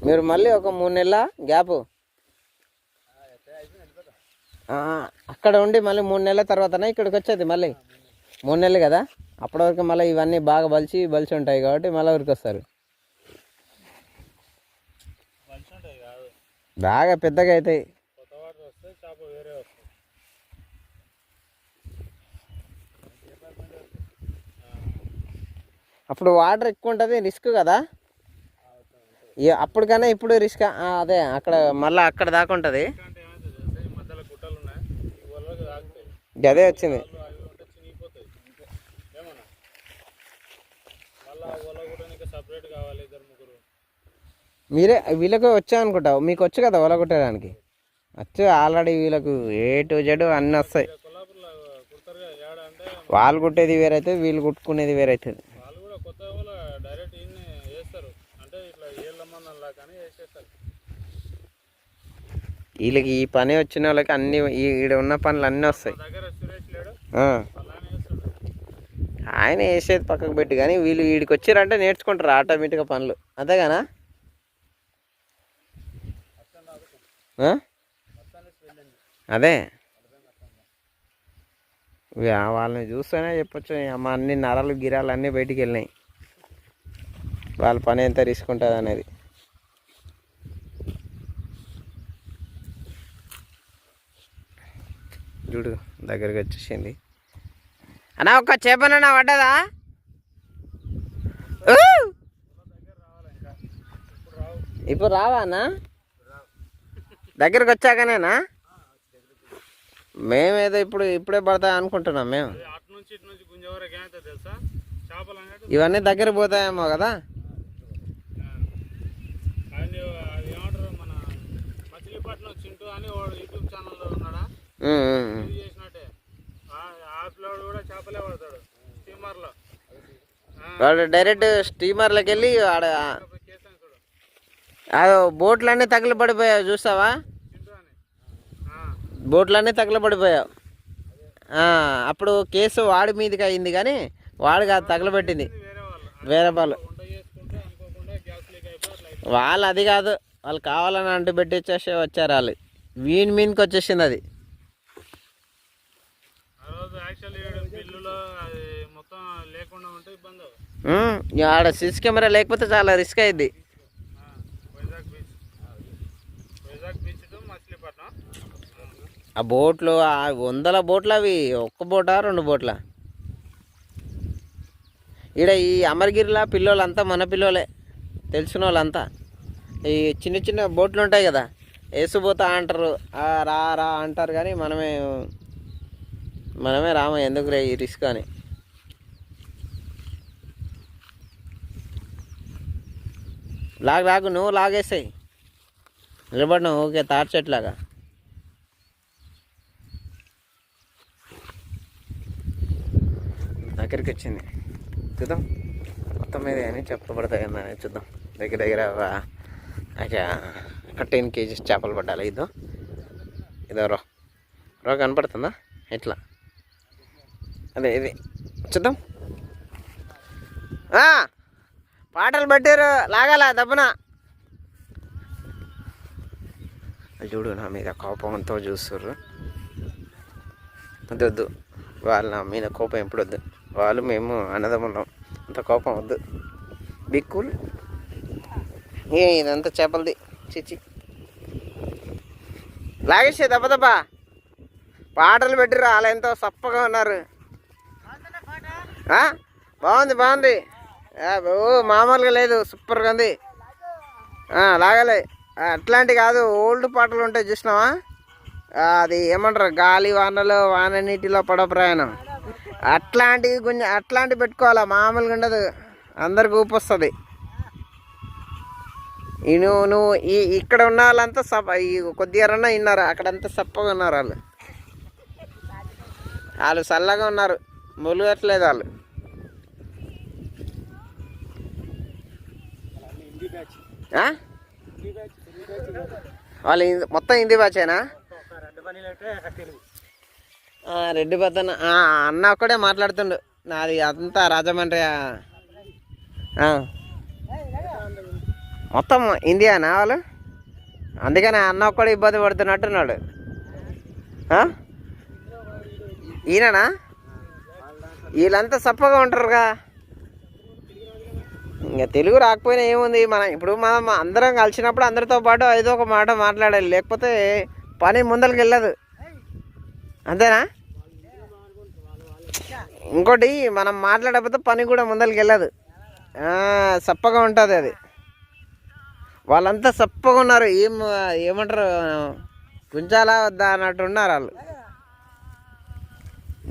Speaker 1: మీరు మళ్ళీ ఒక 3 నెలల గ్యాప్ అక్కడ ఉండి మళ్ళీ 3 నెలల తర్వాతనే ఇక్కడికి వచ్చేది. మళ్ళీ 3 నెలలు కదా, అప్పటి వరకు మళ్ళీ ఇవన్నీ బాగా బలిసి ఉంటాయి కాబట్టి మళ్ళీ ఊరికి వస్తారు. బాగా పెద్దగా అవుతాయి. అప్పుడు వాటర్ ఎక్కువ ఉంటుంది, రిస్క్ కదా. అప్పటికన్నా ఇప్పుడు రిస్క్. అదే అక్కడ మళ్ళీ అక్కడ దాకా ఉంటుంది. అదే వచ్చింది. మీరే వీళ్ళకు వచ్చా అనుకుంటావు, మీకు వచ్చు కదా వల కొట్టడానికి. వచ్చు ఆల్రెడీ వీళ్ళకు A to Z అన్నీ వస్తాయి. వాళ్ళు కుట్టేది వేరైతే వీళ్ళు కుట్టుకునేది వేరైతుంది. వీళ్ళకి ఈ పని వచ్చిన వాళ్ళకి అన్ని ఈడ ఉన్న పనులు అన్నీ వస్తాయి. ఆయన వేసేది పక్కకు పెట్టి, కానీ వీళ్ళు వీడికి వచ్చారంటే నేర్చుకుంటారు ఆటోమేటిక్గా పనులు, అంతేగానా? అదే వాళ్ళని చూస్తేనే చెప్పొచ్చు, అమ్మ అన్ని నరాలు గిరాలు అన్నీ బయటికి వెళ్ళినాయి. వాళ్ళ పని ఎంత రిస్క్ ఉంటుంది అనేది. చూడు దగ్గరికి వచ్చేసింది. అన్నా ఒక్క చేపనన్నా పడ్డదా? ఇప్పుడు రావా అన్నా? దగ్గరికి వచ్చాకనేనా? మేమేదో ఇప్పుడే పడతాయి అనుకుంటున్నాం మేము. ఇవన్నీ దగ్గర పోతాయేమో కదా. వాడు డైరెక్ట్ స్టీమర్లోకి వెళ్ళి ఆడ బోట్లన్నీ తగిలిపడిపోయావు చూస్తావా? బోట్లన్నీ తగిలిపడిపోయావు. అప్పుడు కేసు వాడి మీదకి అయింది, కానీ వాడు కాదు తగలబెట్టింది, వేరే వాళ్ళు అది కాదు, వాళ్ళు కావాలని అంటు పెట్టించేసి వచ్చారు. వాళ్ళు వీని మీదకి వచ్చేసింది అది. ఆడ సీసీ కెమెరా లేకపోతే చాలా రిస్క్ అయింది. ఆ బోట్లు 100 బోట్లు, అవి 1 బోటా 2 బోట్ల. ఈడ ఈ అమరగిరిలో పిల్లోళ్ళంతా మన పిల్లోలే, తెలిసిన వాళ్ళంతా. ఈ చిన్న చిన్న బోట్లు ఉంటాయి కదా, వేసిపోతా అంటారు, రా అంటారు, కానీ మనమే రామ, ఎందుకు రే ఈ రిస్క్ అని. లాగు నువ్వు లాగేసాయి నిలబడినావు ఓకే తాటి చెట్లాగా. దగ్గరికి వచ్చింది చూద్దాం మొత్తం మీద అని చెప్పబడతాయి అని చూద్దాం. దగ్గర దగ్గర ఒక 10 kgs చేపలు పట్టాలి. ఇదో రో కనపడుతుందా ఎట్లా అదే ఇది చూద్దాం. పాటలు పెట్టారు లాగాల దబ్బున చూడు నా మీద కోపంతో చూస్తుర్రు. వద్దు వాళ్ళ నా మీద కోపం ఎప్పుడు వద్దు. వాళ్ళు మేము అన్నదమ్ములం అంత కోపం వద్దు. బిక్కుల్ ఇదంతా చేపలది చిచ్చి లాగేసే దెబ్బ పాటలు పెట్టిర్రు. వాళ్ళు ఎంతో సప్పగా ఉన్నారు. బాగుంది మామూలుగా లేదు సూపర్గా ఉంది. లాగలే అట్లాంటి కాదు ఓల్డ్ పాటలు ఉంటాయి చూసినావా అది ఏమంటారు గాలి వానలో వాన నీటిలో పడవ ప్రయాణం అట్లాంటివి కొంచెం అట్లాంటివి పెట్టుకోవాలా మామూలుగా ఉండదు. అందరికి ఊపి వస్తుంది. నువ్వు ఇక్కడ ఉన్న వాళ్ళంతా కొద్దిగా విన్నారు అక్కడంతా సప్పగా ఉన్నారు. వాళ్ళు చల్లగా ఉన్నారు ములుగట్లేదు వాళ్ళు. వాళ్ళు మొత్తం హిందీ బ్యాచేనా? రెడ్డి బతన అన్న ఒక్కడే మాట్లాడుతుండు. నాది అంతా రాజమండ్రి మొత్తం హిందీనా వాళ్ళు. అందుకని అన్న ఒక్కడే ఇబ్బంది పడుతున్నట్టున్నాడు. ఈయననా? వీళ్ళంతా సప్పగా ఉంటారుగా. ఇంకా తెలుగు రాకపోయినా ఏముంది ఇప్పుడు మనం అందరం కలిసినప్పుడు అందరితో పాటు ఏదో ఒక మాట మాట్లాడాలి. లేకపోతే పని ముందరికి వెళ్ళదు. అంతేనా? ఇంకోటి మనం మాట్లాడకపోతే పని కూడా ముందరికి వెళ్ళదు. సప్పగా ఉంటుంది అది. వాళ్ళంతా సప్పగా ఉన్నారు. ఏమంటారు గుంజాలా వద్దా అన్నట్టు ఉన్నారు వాళ్ళు.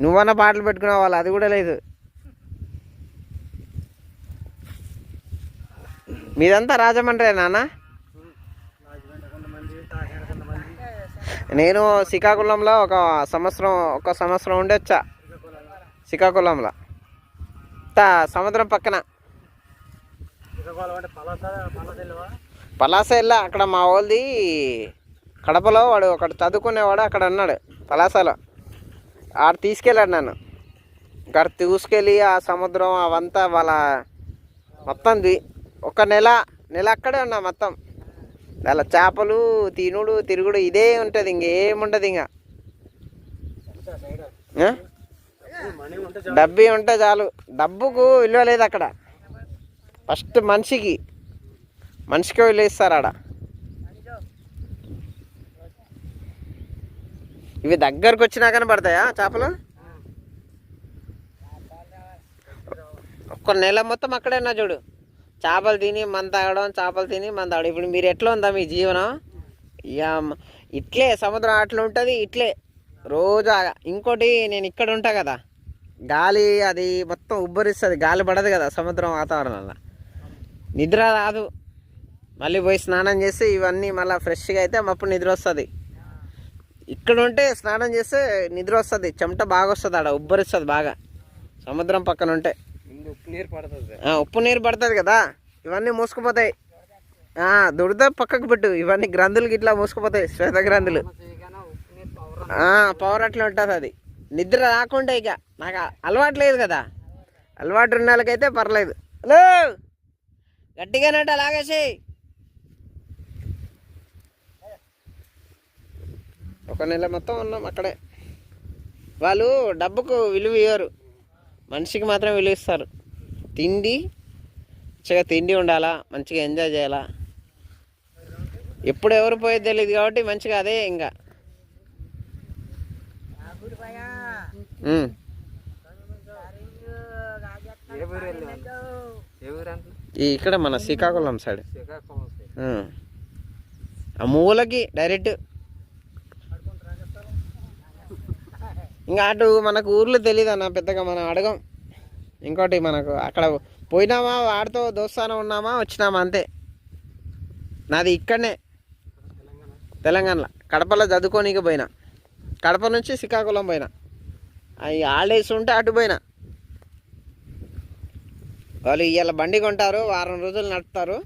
Speaker 1: నువ్వన్న పాటలు పెట్టుకున్నావు వాళ్ళు అది కూడా లేదు. మీదంతా రాజమండ్రి నాన్న? నేను శ్రీకాకుళంలో ఒక సంవత్సరం ఉండొచ్చా. శ్రీకాకుళంలో సముద్రం పక్కన పలాస వెళ్ళా. అక్కడ మా వాళ్ళది కడపలో వాడు ఒకటి చదువుకునేవాడు అక్కడ అన్నాడు పలాసలో. ఆడ తీసుకెళ్ళాడు నన్ను. ఇక్కడ తీసుకెళ్ళి ఆ సముద్రం అవంతా వాళ్ళ మొత్తం ఒక నెల అక్కడే ఉన్నా మొత్తం. అలా చేపలు తినుడు తిరుగుడు ఇదే ఉంటుంది. ఇంకేముంటుంది. ఇంకా డబ్బు ఉంటే చాలు. డబ్బుకు విలువ లేదు అక్కడ. ఫస్ట్ మనిషికి విలువ ఇస్తారు ఆడ. ఇవి దగ్గరకు వచ్చినాకనే పడతాయా చేపలు? ఒక్క నెల మొత్తం అక్కడేనా చూడు. చేపలు తిని మన తాగడం, చేపలు తిని మన తాగడం. ఇప్పుడు మీరు ఎట్లా ఉందా మీ జీవనం? ఇట్లే సముద్రం అట్లా ఉంటుంది. ఇట్లే రోజు. ఇంకోటి నేను ఇక్కడ ఉంటా కదా, గాలి అది మొత్తం ఉబ్బరిస్తుంది. గాలి పడదు కదా సముద్రం వాతావరణంలో. నిద్ర రాదు. మళ్ళీ పోయి స్నానం చేస్తే ఇవన్నీ మళ్ళీ ఫ్రెష్గా అయితే అప్పుడు నిద్ర వస్తుంది. ఇక్కడ ఉంటే స్నానం చేస్తే నిద్ర వస్తుంది. చెమట బాగా వస్తుంది. ఆడ ఉబ్బరిస్తుంది బాగా సముద్రం పక్కన ఉంటే. ఉప్పు నీరు పడుతుంది కదా, ఇవన్నీ మూసుకుపోతాయి. దురద పక్కకు పెట్టు. ఇవన్నీ గ్రంథులకి ఇట్లా మూసుకుపోతాయి, శ్వేత గ్రంథులు. పవర్ అట్లా ఉంటుంది. అది నిద్ర రాకుండా ఇక నాకు అలవాటు లేదు కదా. అలవాటు ఉన్న వాళ్ళకైతే పర్లేదు. హలో గట్టిగానట లాగేసి. ఒక నెల మొత్తం ఉన్నాం అక్కడే. వాళ్ళు డబ్బుకు విలువ ఇవ్వరు, మనిషికి మాత్రం విలువ ఇస్తారు. మంచిగా తిండి ఉండాలా, మంచిగా ఎంజాయ్ చేయాలా. ఎప్పుడు ఎవరు పోయేది తెలియదు కాబట్టి మంచిగా అదే. ఇంకా ఇక్కడ మన శ్రీకాకుళం సైడ్ ఆ మూలకి డైరెక్ట్. ఇంకా అటు మనకు ఊర్లో తెలియదు అన్న పెద్దగా, మనం అడగం. ఇంకోటి మనకు అక్కడ పోయినామా వాడితో దోస్తానం ఉన్నామా వచ్చినామా అంతే.
Speaker 3: నాది ఇక్కడనే తెలంగాణలో కడపలో చదువుకోనీకి పోయినా. కడప నుంచి శ్రీకాకుళం పోయినా. అవి హాలిడేస్ ఉంటే అటు పోయినా. వాళ్ళు ఇవాళ బండి కొంటారు, వారం రోజులు నడుపుతారు,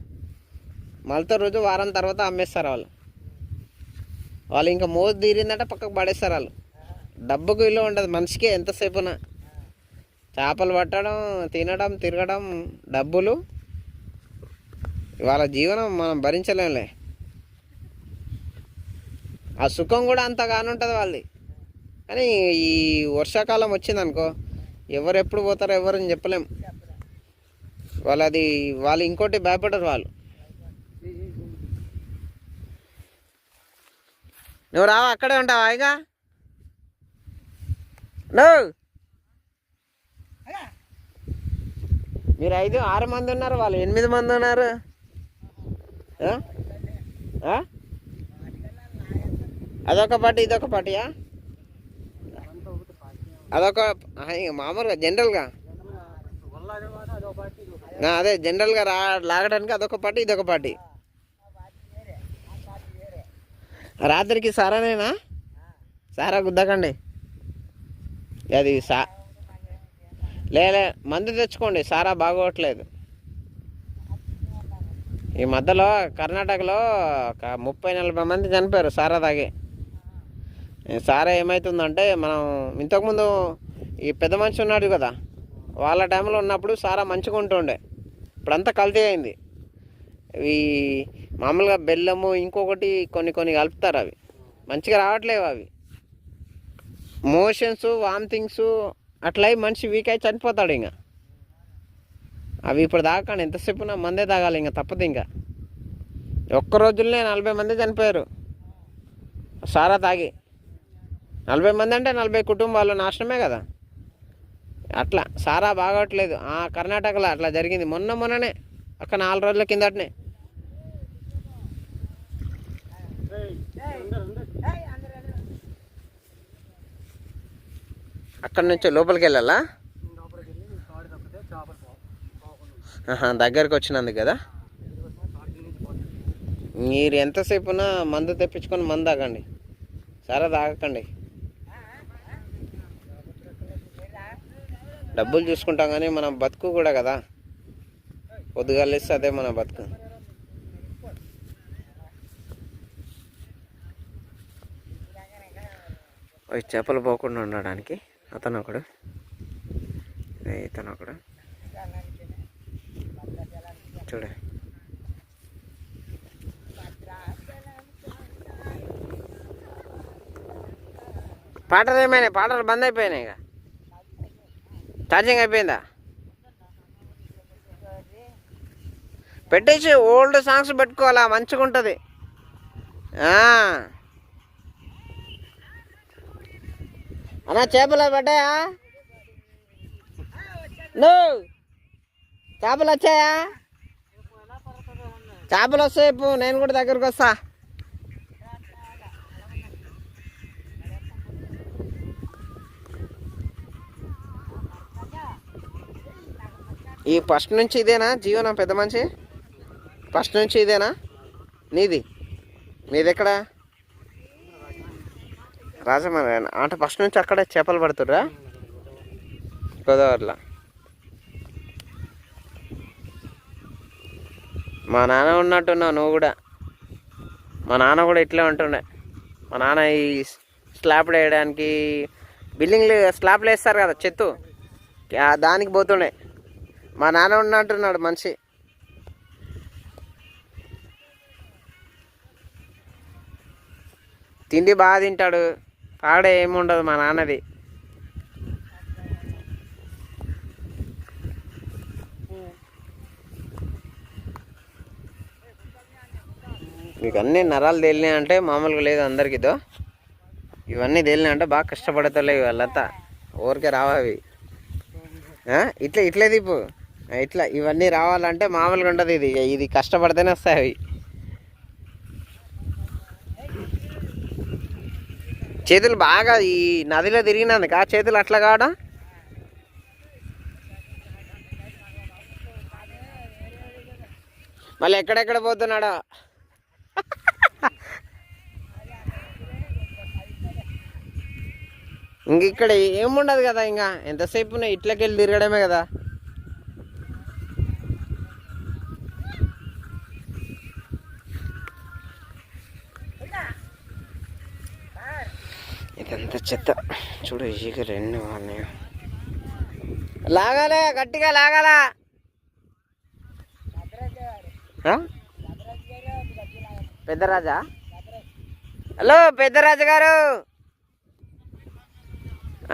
Speaker 3: మళ్ళీ రోజు వారం తర్వాత అమ్మేస్తారు వాళ్ళు ఇంకా మోజు తీరిందంటే పక్కకు పడేస్తారు వాళ్ళు. డబ్బుకు విలువ ఉండదు మనిషికి ఎంతసేపునా. చేపలు పట్టడం, తినడం, తిరగడం, డబ్బులు, వాళ్ళ జీవనం మనం భరించలేంలే. ఆ సుఖం కూడా అంత కానుంటుంది వాళ్ళది. కానీ ఈ వర్షాకాలం వచ్చిందనుకో ఎవరు ఎప్పుడు పోతారో ఎవరని చెప్పలేం. వాళ్ళు ఇంకోటి భయపడరు వాళ్ళు. నువ్వు రావా, అక్కడే ఉంటావా ఇక? నువ్వు మీరు 5-6 మంది ఉన్నారు, వాళ్ళు 8 మంది ఉన్నారు. అదొక పార్టీ ఇదొక పార్టీయా? అదొక మామూలుగా జనరల్గా అదే జనరల్గా లాగడానికి అదొక పార్టీ ఇదొక పార్టీ. రాత్రికి సారానేనా? సారా గుద్దకండి. అది లే మందు తెచ్చుకోండి, సారా బాగోట్లేదు. ఈ మధ్యలో కర్ణాటకలో 30-40 మంది చనిపోయారు సారా తాగి. సారా ఏమవుతుందంటే, మనం ఇంతకుముందు ఈ పెద్ద మనిషి ఉన్నాడు కదా, వాళ్ళ టైంలో ఉన్నప్పుడు సారా మంచిగా ఉంటుండే. ఇప్పుడంతా కల్తీ అయింది. ఈ మామూలుగా బెల్లము ఇంకొకటి కొన్ని కలుపుతారు, అవి మంచిగా రావట్లేవు. అవి మోషన్స్, వామిటింగ్స్ అట్లా మనిషి వీక్ అయి చనిపోతాడు. ఇంకా అవి ఇప్పుడు తాగకండి, ఎంతసేపు మందే తాగాలి, ఇంకా తప్పదు. ఇంకా ఒక్క రోజుల్లోనే 40 మంది చనిపోయారు సారా తాగి. 40 మంది అంటే 40 కుటుంబాలు నాశనమే కదా. అట్లా సారా బాగోట్లేదు. కర్ణాటకలో అట్లా జరిగింది మొన్ననే, ఒక 4 రోజుల కిందటనే. అక్కడి నుంచి లోపలికి వెళ్ళాలా? దగ్గరికి వచ్చినందుకు కదా. మీరు ఎంతసేపున మందు తెప్పించుకొని మందు తాగండి, సారా తాగకండి. డబ్బులు చూసుకుంటాం కానీ మనం బతుకు కూడా కదా, పొద్దుగాలేస్తే అదే మన బతుకు. చేపలు పోకుండా ఉండడానికి ఇతను ఒకడు. చూడ పాటలు ఏమైనా? పాటలు బంద్ అయిపోయినాయి. ఇక ఛార్జింగ్ అయిపోయిందా? పెట్టేసి ఓల్డ్ సాంగ్స్ పెట్టుకోవాలా, మంచిగా ఉంటుంది. అన్నా చేపలు పడ్డాయా? నువ్వు చేపలు వచ్చాయా? చేపలు వస్తాయి, నేను కూడా దగ్గరకు వస్తా. ఈ ఫస్ట్ నుంచి ఇదేనా జీవనం? పెద్ద మనిషి ఫస్ట్ నుంచి ఇదేనా నీది? ఎక్కడ? రాజమండ్రి అంటే ఫస్ట్ నుంచి అక్కడే చేపలు పడుతుర్రా గోదావరిలో? మా నాన్న ఉన్నట్టున్నావు నువ్వు కూడా. మా నాన్న కూడా ఇట్లే ఉంటుండే. మా నాన్న ఈ స్లాబ్లు వేయడానికి, బిల్డింగ్లు స్లాబ్లు వేస్తారు కదా చెత్తు, దానికి పోతుండే. మా నాన్న ఉన్నట్టున్నాడు మనిషి. తిండి బాగా తింటాడు, పాడే ఏముండదు మా నాన్నది. మీకు అన్నీ నరాలు తేలినాయి అంటే మామూలుగా లేదు అందరికీతో. ఇవన్నీ తేలినాయి అంటే బాగా కష్టపడతలేవు వాళ్ళంతా, ఊరికే రావవి. ఇట్లే దీపు ఇట్లా ఇవన్నీ రావాలంటే మామూలుగా ఉండదు. ఇది కష్టపడితేనే వస్తాయి అవి. చేతులు బాగా ఈ నదిలో తిరిగినందుకు చేతులు అట్లా కావడం. మళ్ళీ ఎక్కడెక్కడ పోతున్నాడో ఇంక ఇక్కడ ఏముండదు కదా, ఇంకా ఎంతసేపు ఇట్లకి వెళ్ళి తిరగడమే కదా. ఇదంతా చెత్త చూడు. ఈగ రెండు ఉన్నాయి. లాగాలే, గట్టిగా లాగాలా. పెద్దరాజా, హలో పెద్దరాజు గారు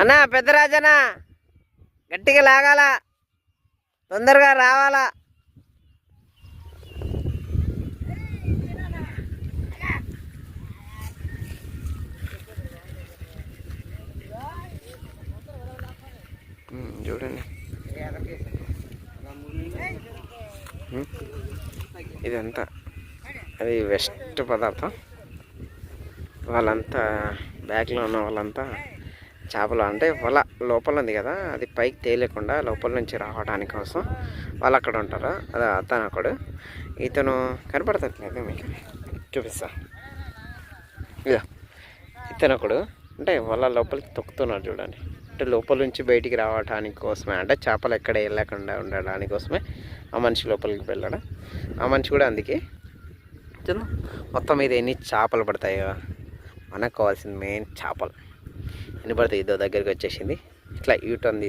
Speaker 3: అన్నా, పెద్దరాజనా గట్టిగా లాగాల, తొందరగా రావాలా. చూడండి, ఇదంతా అది వెస్ట్ పదార్థం. వాళ్ళంతా బ్యాగ్లో ఉన్న వాళ్ళంతా చేపలు అంటే వల లోపల ఉంది కదా, అది పైకి తేలేకుండా లోపల నుంచి రావడానికి కోసం వాళ్ళు అక్కడ ఉంటారు. అది అతను అక్కడు, ఇతను కనపడతట్లేదు మీకు, చూపిస్తా. ఇదా ఇతను ఒకడు అంటే వాళ్ళ లోపలికి తొక్కుతున్నాడు చూడండి. అంటే లోపల నుంచి బయటికి రావడానికి కోసమే, అంటే చేపలు ఎక్కడ వెళ్ళకుండా ఉండడానికి కోసమే ఆ మనిషి లోపలికి వెళ్ళడం. ఆ మనిషి కూడా అందుకే చూద్దాం మొత్తం మీద ఎన్ని చేపలు పడతాయో. మనకు కావాల్సింది మెయిన్ చేపలు ఎన్ని పడతాయి. ఇదో దగ్గరికి వచ్చేసింది. ఇట్లా యూటర్న్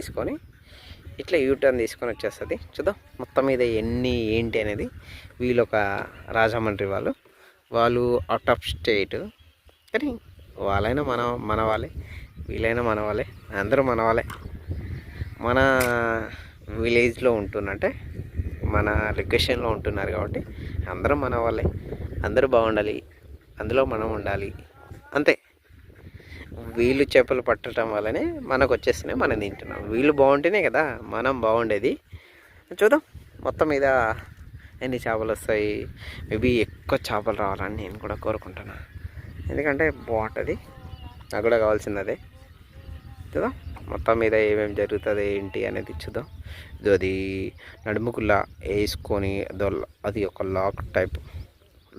Speaker 3: తీసుకొని వచ్చేస్తుంది. చూద్దాం మొత్తం మీద ఎన్ని ఏంటి అనేది. వీళ్ళు ఒక రాజమండ్రి వాళ్ళు అవుట్ ఆఫ్ స్టేట్, కానీ వాళ్ళైనా మన వాళ్ళే, వీళ్ళైనా మన వాళ్ళే, అందరూ మన వాళ్ళే. మన విలేజ్లో ఉంటున్నట్టే, మన లొకేషన్లో ఉంటున్నారు కాబట్టి అందరూ మన వాళ్ళే. అందరూ బాగుండాలి, అందులో మనం ఉండాలి, అంతే. వీళ్ళు చేపలు పట్టడం వల్లనే మనకు వచ్చేస్తున్నాయి, మనం తింటున్నాం. వీళ్ళు బాగుంటేనే కదా మనం బాగుండేది. చూద్దాం మొత్తం మీద ఎన్ని చేపలు వస్తాయి. మేబీ ఎక్కువ చేపలు రావాలని నేను కూడా కోరుకుంటున్నాను, ఎందుకంటే బాగుంటుంది. నాకు కూడా కావాల్సింది అదే. చూద్దాం మొత్తం మీద ఏమేమి జరుగుతుంది ఏంటి అనేది చూద్దాం. అది నడుముకులా వేసుకొని అది ఒక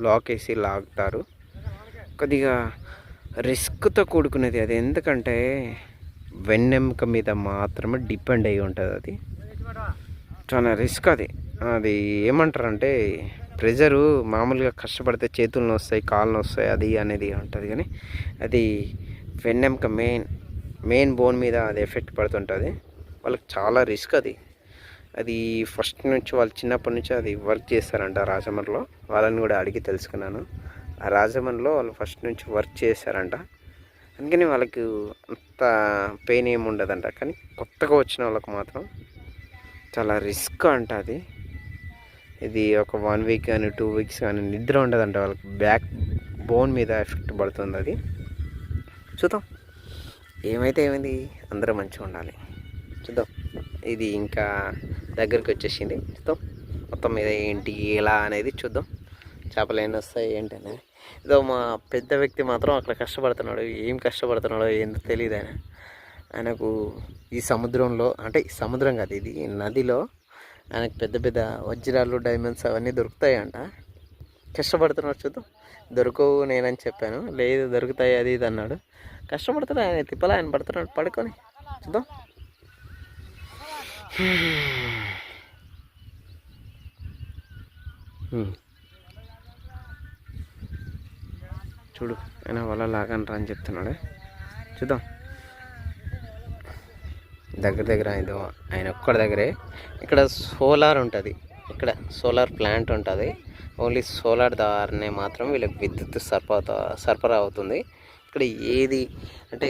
Speaker 3: లాక్ వేసి లాగుతారు. కొద్దిగా రిస్క్తో కూడుకునేది అది, ఎందుకంటే వెన్నెముక మీద మాత్రమే డిపెండ్ అయి ఉంటుంది. అది చాలా రిస్క్. అది ఏమంటారంటే ప్రెజరు మామూలుగా కష్టపడితే చేతులను వస్తాయి, కాళ్ళను వస్తాయి, అది అనేది ఉంటుంది. కానీ అది వెన్నెముక మెయిన్ బోన్ మీద అది ఎఫెక్ట్ పడుతుంటుంది. వాళ్ళకి చాలా రిస్క్ అది ఫస్ట్ నుంచి వాళ్ళు చిన్నప్పటి నుంచి అది వర్క్ చేస్తారంట రాజమండ్రిలో. వాళ్ళని కూడా అడిగి తెలుసుకున్నాను. ఆ రాజమండ్రిలో వాళ్ళు ఫస్ట్ నుంచి వర్క్ చేశారంట, అందుకని వాళ్ళకి అంత పెయిన్ ఏమి ఉండదంట. కానీ కొత్తగా వచ్చిన వాళ్ళకి మాత్రం చాలా రిస్క్ అంట అది. ఇది ఒక 1 వీక్ కానీ 2 వీక్స్ కానీ నిద్ర ఉండదంట వాళ్ళకి. బ్యాక్ బోన్ మీద ఎఫెక్ట్ పడుతుంది అది. చూద్దాం ఏమైతే ఏమైంది, అందరూ మంచిగా ఉండాలి. చూద్దాం. ఇది ఇంకా దగ్గరికి వచ్చేసింది. చూద్దాం మొత్తం మీద ఏంటి ఎలా అనేది చూద్దాం. చేపలు ఎన్ని వస్తాయి ఏంటి అనేది. ఏదో మా పెద్ద వ్యక్తి మాత్రం అక్కడ కష్టపడుతున్నాడు. ఏం కష్టపడుతున్నాడో ఏందో తెలియదు. ఆయనకు ఈ సముద్రంలో, అంటే సముద్రం కాదు ఇది నదిలో, ఆయనకు పెద్ద పెద్ద వజ్రాలు, డైమండ్స్ అవన్నీ దొరుకుతాయంట. కష్టపడుతున్నాడు. చూద్దాం. దొరకవు నేనని చెప్పాను, లేదు దొరుకుతాయి అది ఇది అన్నాడు. కష్టపడుతున్నాడు ఆయన, తిప్పలా ఆయన పడుతున్నాడు పడుకొని. చూద్దాం. చూడు ఆయన వల్ల లాగంటారా అని చెప్తున్నాడు. చూద్దాం. దగ్గర ఏదో ఆయన ఒక్కడి దగ్గరే. ఇక్కడ సోలార్ ఉంటుంది, ఇక్కడ సోలార్ ప్లాంట్ ఉంటుంది. ఓన్లీ సోలార్ ద్వారానే మాత్రం వీళ్ళకి విద్యుత్ సరఫరా అవుతుంది. ఇక్కడ ఏది అంటే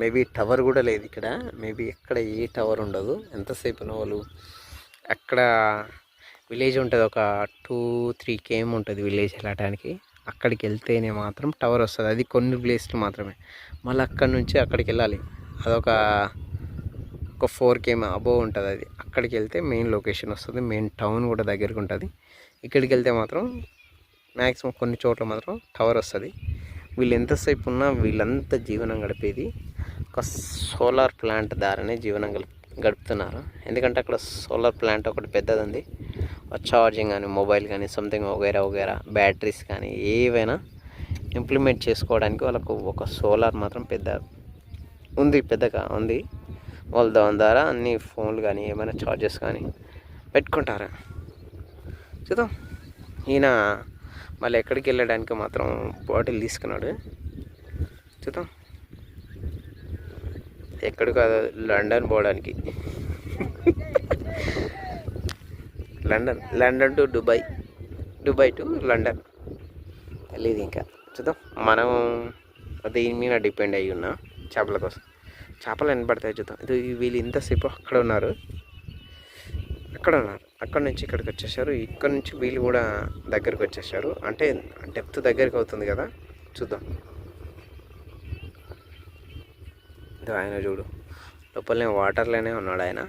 Speaker 3: మేబీ టవర్ కూడా లేదు ఇక్కడ. మేబీ ఎక్కడ ఏ టవర్ ఉండదు. ఎంతసేపు వాళ్ళు అక్కడ విలేజ్ ఉంటుంది, ఒక 2-3 km ఉంటుంది విలేజ్ వెళ్ళటానికి. అక్కడికి వెళ్తేనే మాత్రం టవర్ వస్తుంది. అది కొన్ని ప్లేస్లు మాత్రమే. మళ్ళీ అక్కడి నుంచి అక్కడికి వెళ్ళాలి. అదొక 4 km అబోవ్ ఉంటుంది. అది అక్కడికి వెళ్తే మెయిన్ లొకేషన్ వస్తుంది. మెయిన్ టౌన్ కూడా దగ్గరకు ఉంటుంది. ఇక్కడికి వెళ్తే మాత్రం మ్యాక్సిమం కొన్ని చోట్ల మాత్రం టవర్ వస్తుంది. వీళ్ళు ఎంతసేపు ఉన్నా వీళ్ళంతా జీవనం గడిపేది ఒక సోలార్ ప్లాంట్ ద్వారానే జీవనం గడుపుతున్నారు. ఎందుకంటే అక్కడ సోలార్ ప్లాంట్ ఒకటి పెద్దది ఉంది. ఛార్జింగ్ కానీ మొబైల్ కానీ సంథింగ్ వగైరా బ్యాటరీస్ కానీ ఏవైనా ఇంప్లిమెంట్ చేసుకోవడానికి వాళ్ళకు ఒక సోలార్ మాత్రం పెద్దగా ఉంది. వాళ్ళ దాని ద్వారా అన్ని ఫోన్లు కానీ ఏమైనా ఛార్జెస్ కానీ పెట్టుకుంటారు. చూద్దాం. ఈయన మళ్ళీ ఎక్కడికి వెళ్ళడానికి మాత్రం బాటిల్ తీసుకున్నాడు. చూద్దాం. ఎక్కడికి కాదు, లండన్ పోవడానికి. London to Dubai to London తెలియదు ఇంకా. చూద్దాం. మనం దీని మీద డిపెండ్ అయ్యి ఉన్నా చేపల కోసం. చేపలు వినపడతాయి. చూద్దాం. ఇది వీళ్ళు ఇంతసేపు అక్కడ ఉన్నారు. అక్కడ నుంచి ఇక్కడికి వచ్చేసారు. ఇక్కడ నుంచి వీళ్ళు కూడా దగ్గరికి వచ్చేసారు. అంటే డెప్త్ దగ్గరికి అవుతుంది కదా. చూద్దాం. ఇది ఆయన చూడు, లోపలనే వాటర్లోనే ఉన్నాడు ఆయన.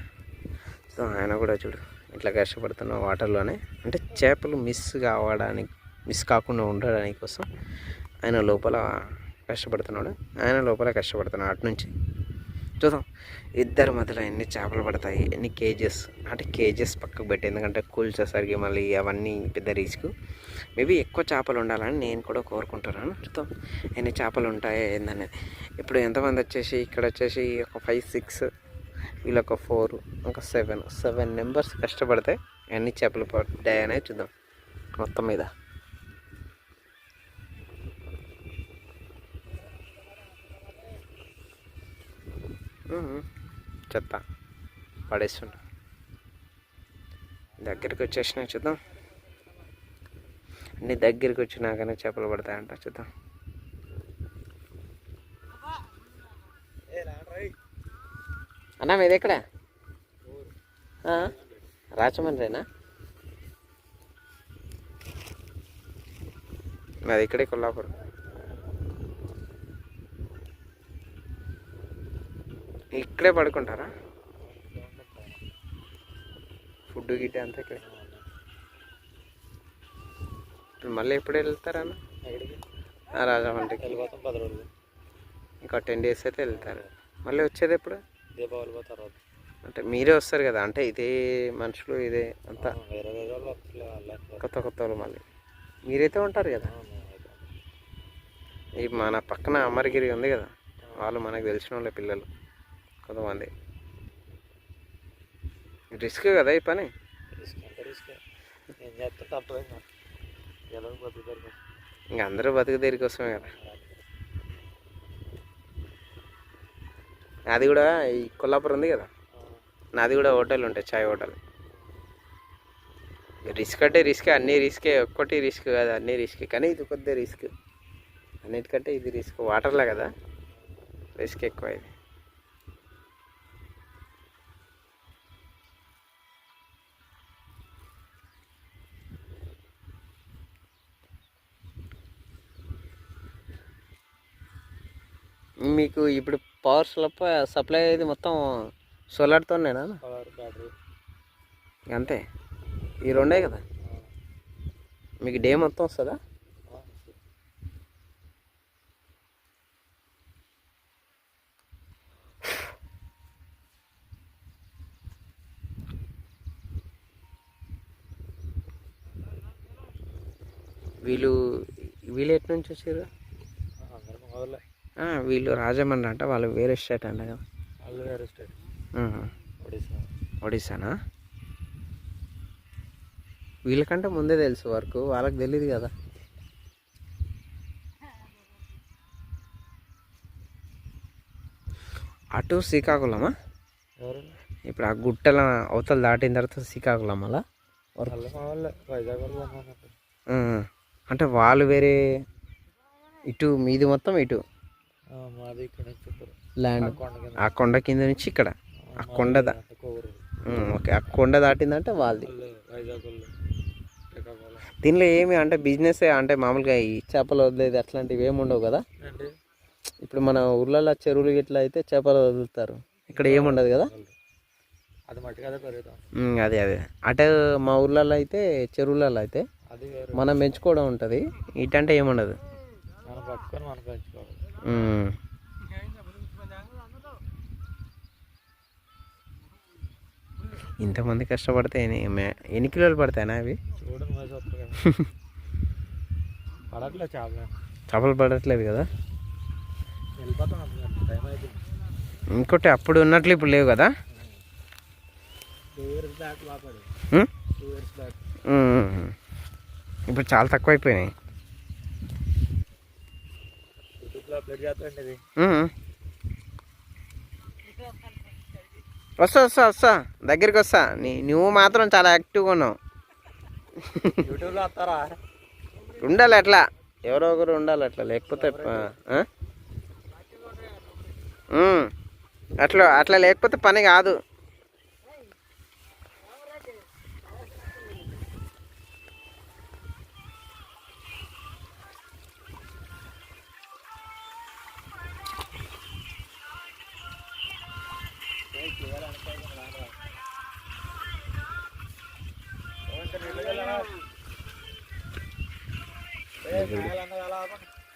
Speaker 3: సో ఆయన కూడా చూడు ఇట్లా కష్టపడుతున్న వాటర్లోనే. అంటే చేపలు మిస్ కాకుండా ఉండడానికి కోసం ఆయన లోపల కష్టపడుతున్నాడు. అటు నుంచి చూద్దాం. ఇద్దరి మధ్యలో ఎన్ని చేపలు పడతాయి, ఎన్ని కేజెస్. అంటే కేజెస్ పక్కకు పెట్టి, ఎందుకంటే కూల్చేసరికి మళ్ళీ అవన్నీ పెద్ద రిస్క్. మేబీ ఎక్కువ చేపలు ఉండాలని నేను కూడా కోరుకుంటున్నాను. చూద్దాం ఎన్ని చేపలు ఉంటాయో ఏందనేది. ఇప్పుడు ఎంతమంది వచ్చేసి ఇక్కడ వచ్చేసి ఒక 5, 6, వీళ్ళొక 4, ఒక 7 మెంబర్స్ కష్టపడితే ఎన్ని చేపలు పడ్డాయి అనేది చూద్దాం మొత్తం మీద. చెత్త పడేస్తుంటా. దగ్గరికి వచ్చేసినా చూద్దాం. అన్ని దగ్గరికి వచ్చినాకనే చేపలు పడతాయంట. చూద్దాం. అన్నా మీది ఎక్కడ? రాజమండ్రేనా? మాది ఇక్కడే కొల్లాపురం. ఇక్కడే పడుకుంటారా? ఫుడ్ గిట్ట అంతా ఇక్కడే. మళ్ళీ ఎప్పుడు వెళ్తారా అన్న? రాజమండ్రికి
Speaker 2: వెళ్ళిపోతాం 10 రోజులు.
Speaker 3: ఇంకా 10 days అయితే వెళ్తారు. మళ్ళీ వచ్చేది ఎప్పుడు?
Speaker 2: దీపావళి తర్వాత.
Speaker 3: అంటే మీరే వస్తారు కదా, అంటే ఇదే మనుషులు ఇదే అంతా
Speaker 2: వేరే
Speaker 3: కొత్త వాళ్ళు మళ్ళీ మీరైతే ఉంటారు కదా. ఈ మన పక్కన అమరగిరి ఉంది కదా, వాళ్ళు మనకు తెలిసిన వాళ్ళే పిల్లలు కొంతమంది. రిస్క్ కదా ఈ పని. ఇంకా అందరూ బతుకుదేరి కోసమే కదా. నాది కూడా ఈ కొల్లాపురం ఉంది కదా, నాది కూడా హోటల్ ఉంటాయి, చాయ్ హోటల్. రిస్క్ అంటే రిస్క్, అన్నీ రిస్కే. ఒక్కటి రిస్క్ కాదు, అన్నీ రిస్క్. కానీ ఇది కొద్దిగా రిస్క్, అన్నిటికంటే ఇది రిస్క్. వాటర్లో కదా రిస్క్ ఎక్కువ. ఇది మీకు ఇప్పుడు పవర్ సప్లై అయ్యేది మొత్తం సోలార్తోనేనా?
Speaker 2: బ్యాటరీ
Speaker 3: అంతే. ఈ రెండే కదా మీకు డే మొత్తం వస్తుందా? వీళ్ళు ఎటు నుంచి వచ్చారు? వీళ్ళు రాజమండ్రి అంట, వాళ్ళు వేరే స్టేట్ అంట కదా.
Speaker 2: వాళ్ళు వేరే స్టేట్,
Speaker 3: ఒడిశానా? వీళ్ళకంటే ముందే తెలుసు వర్క్, వాళ్ళకి తెలియదు కదా. అటు శ్రీకాకుళమా? ఇప్పుడు ఆ గుట్టల అవతల దాటిన తర్వాత శ్రీకాకుళం అలా అంటే వాళ్ళు వేరే. ఇటు మీది మొత్తం ఇటు ల్యాండ్, ఆ కొండ కింద నుంచి ఇక్కడ ఆ కొండ ఓకే, ఆ కొండ దాటిందంటే వాళ్ళది. దీనిలో ఏమి అంటే బిజినెస్ అంటే మామూలుగా ఈ చేపలు వదిలేదు అట్లాంటివి ఏమి ఉండవు కదా. ఇప్పుడు మన ఊర్లలో చెరువులు ఇట్లా అయితే చేపలు వదులుతారు, ఇక్కడ ఏముండదు కదా. అదే అటు మా ఊర్లలో అయితే చెరువులలో అయితే మనం పెంచుకోవడం ఉంటుంది, ఇటంటే ఏముండదు. ఇంతమంది కష్టపడితే ఎన్ని కిలోలు పడతాయినా అవి?
Speaker 2: చూడండి పడట్లే
Speaker 3: చేపలు పడట్లేదు కదా.
Speaker 2: వెళ్ళిపోతాం టైం అయితే
Speaker 3: ఇంకోటి అప్పుడు ఉన్నట్లు ఇప్పుడు లేవు కదా.
Speaker 2: 2 years బ్యాక్ బాగా 2 years బ్యాక్.
Speaker 3: ఇప్పుడు చాలా తక్కువ అయిపోయినాయి.
Speaker 2: యూట్యూబ్లో అప్లోడ్ చేస్తాండి ఇది.
Speaker 3: వస్తా దగ్గరికి వస్తా. నువ్వు మాత్రం చాలా యాక్టివ్గా ఉన్నావు.
Speaker 2: యూట్యూబ్లో వస్తారా?
Speaker 3: ఉండాలి అట్లా, ఎవరో ఒకరు ఉండాలి అట్లా, లేకపోతే అట్లా లేకపోతే పని కాదు.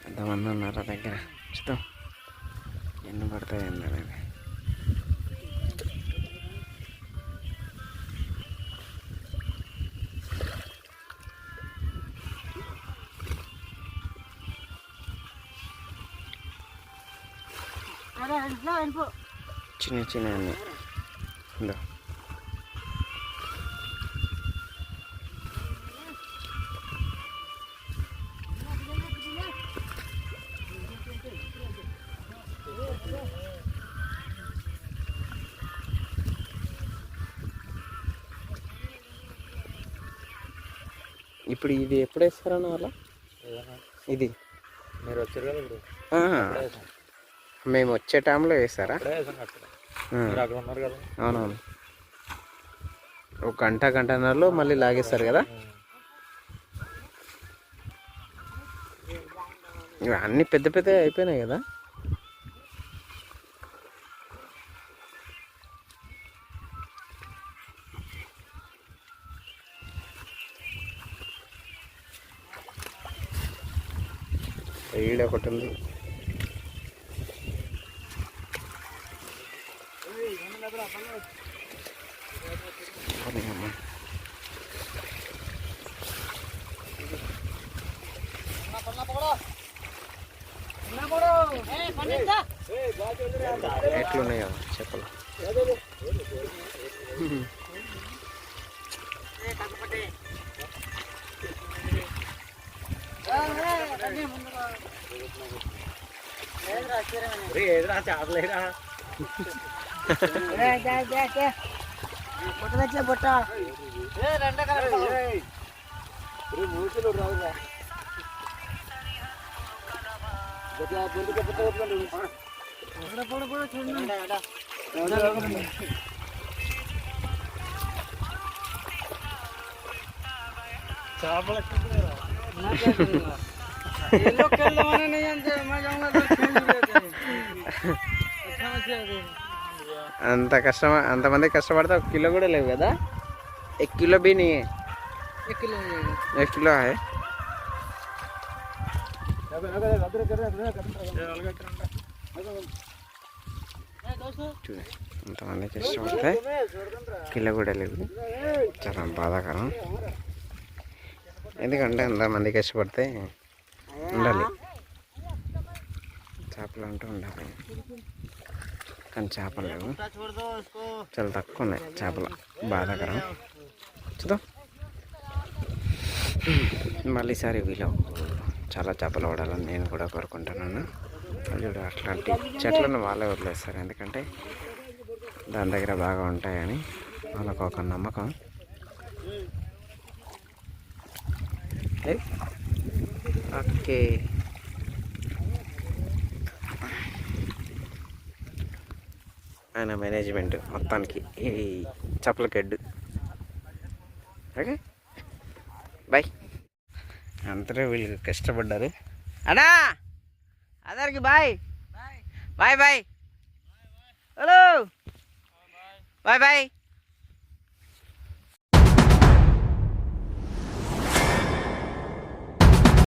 Speaker 3: ఎంతమంది ఉన్నారా దగ్గర? చూద్దాం ఎన్ని పడతాయి అనేది. చిన్న చిన్న అన్నీ ఇందా. ఇప్పుడు ఇది ఎప్పుడు వేస్తారన్న వాళ్ళ? ఇది
Speaker 2: మీరు వచ్చారు కదా ఇప్పుడు,
Speaker 3: మేము వచ్చే టైంలో వేస్తారా?
Speaker 2: మీరు అక్కడ ఉన్నారు కదా.
Speaker 3: అవునవును, ఒక గంటన్నరలో మళ్ళీ లాగేస్తారు కదా. అన్నీ పెద్ద పెద్ద అయిపోయినాయి కదా. ఈడ ఒకటి ఉంది. ఎట్లున్నాయో చెప్పలు. అంత కష్టం, అంతమంది కష్టపడితే 1 కిలో కూడా లేవు కదా. 1 किलो भी नहीं है, 1 किलो है. అంతమంది కష్టపడితే 1 కిలో కూడా లేవు. చాలా బాధాకరం. ఎందుకంటే అంతమంది కష్టపడితే ఉండాలి, చేపలు అంటూ ఉండాలి. కానీ చేపలు లేవు, చాలా తక్కువ ఉన్నాయి చేపలు. బాధాకరం. చూద్దాం మళ్ళీసారి వీళ్ళు చాలా చేపలు పడాలని నేను కూడా కోరుకుంటున్నాను. చూడు అట్లాంటి చెట్లను వాళ్ళే వదిలేస్తారు, ఎందుకంటే దాని దగ్గర బాగా ఉంటాయని వాళ్ళకు ఒక నమ్మకం. ఓకే, ఆయన మేనేజ్మెంట్ మొత్తానికి ఈ చేపలకి హెడ్. Okay bye. అంతలో వీళ్ళు కష్టపడ్డారు. అన్నా అందరికి bye bye bye. Hello bye bye.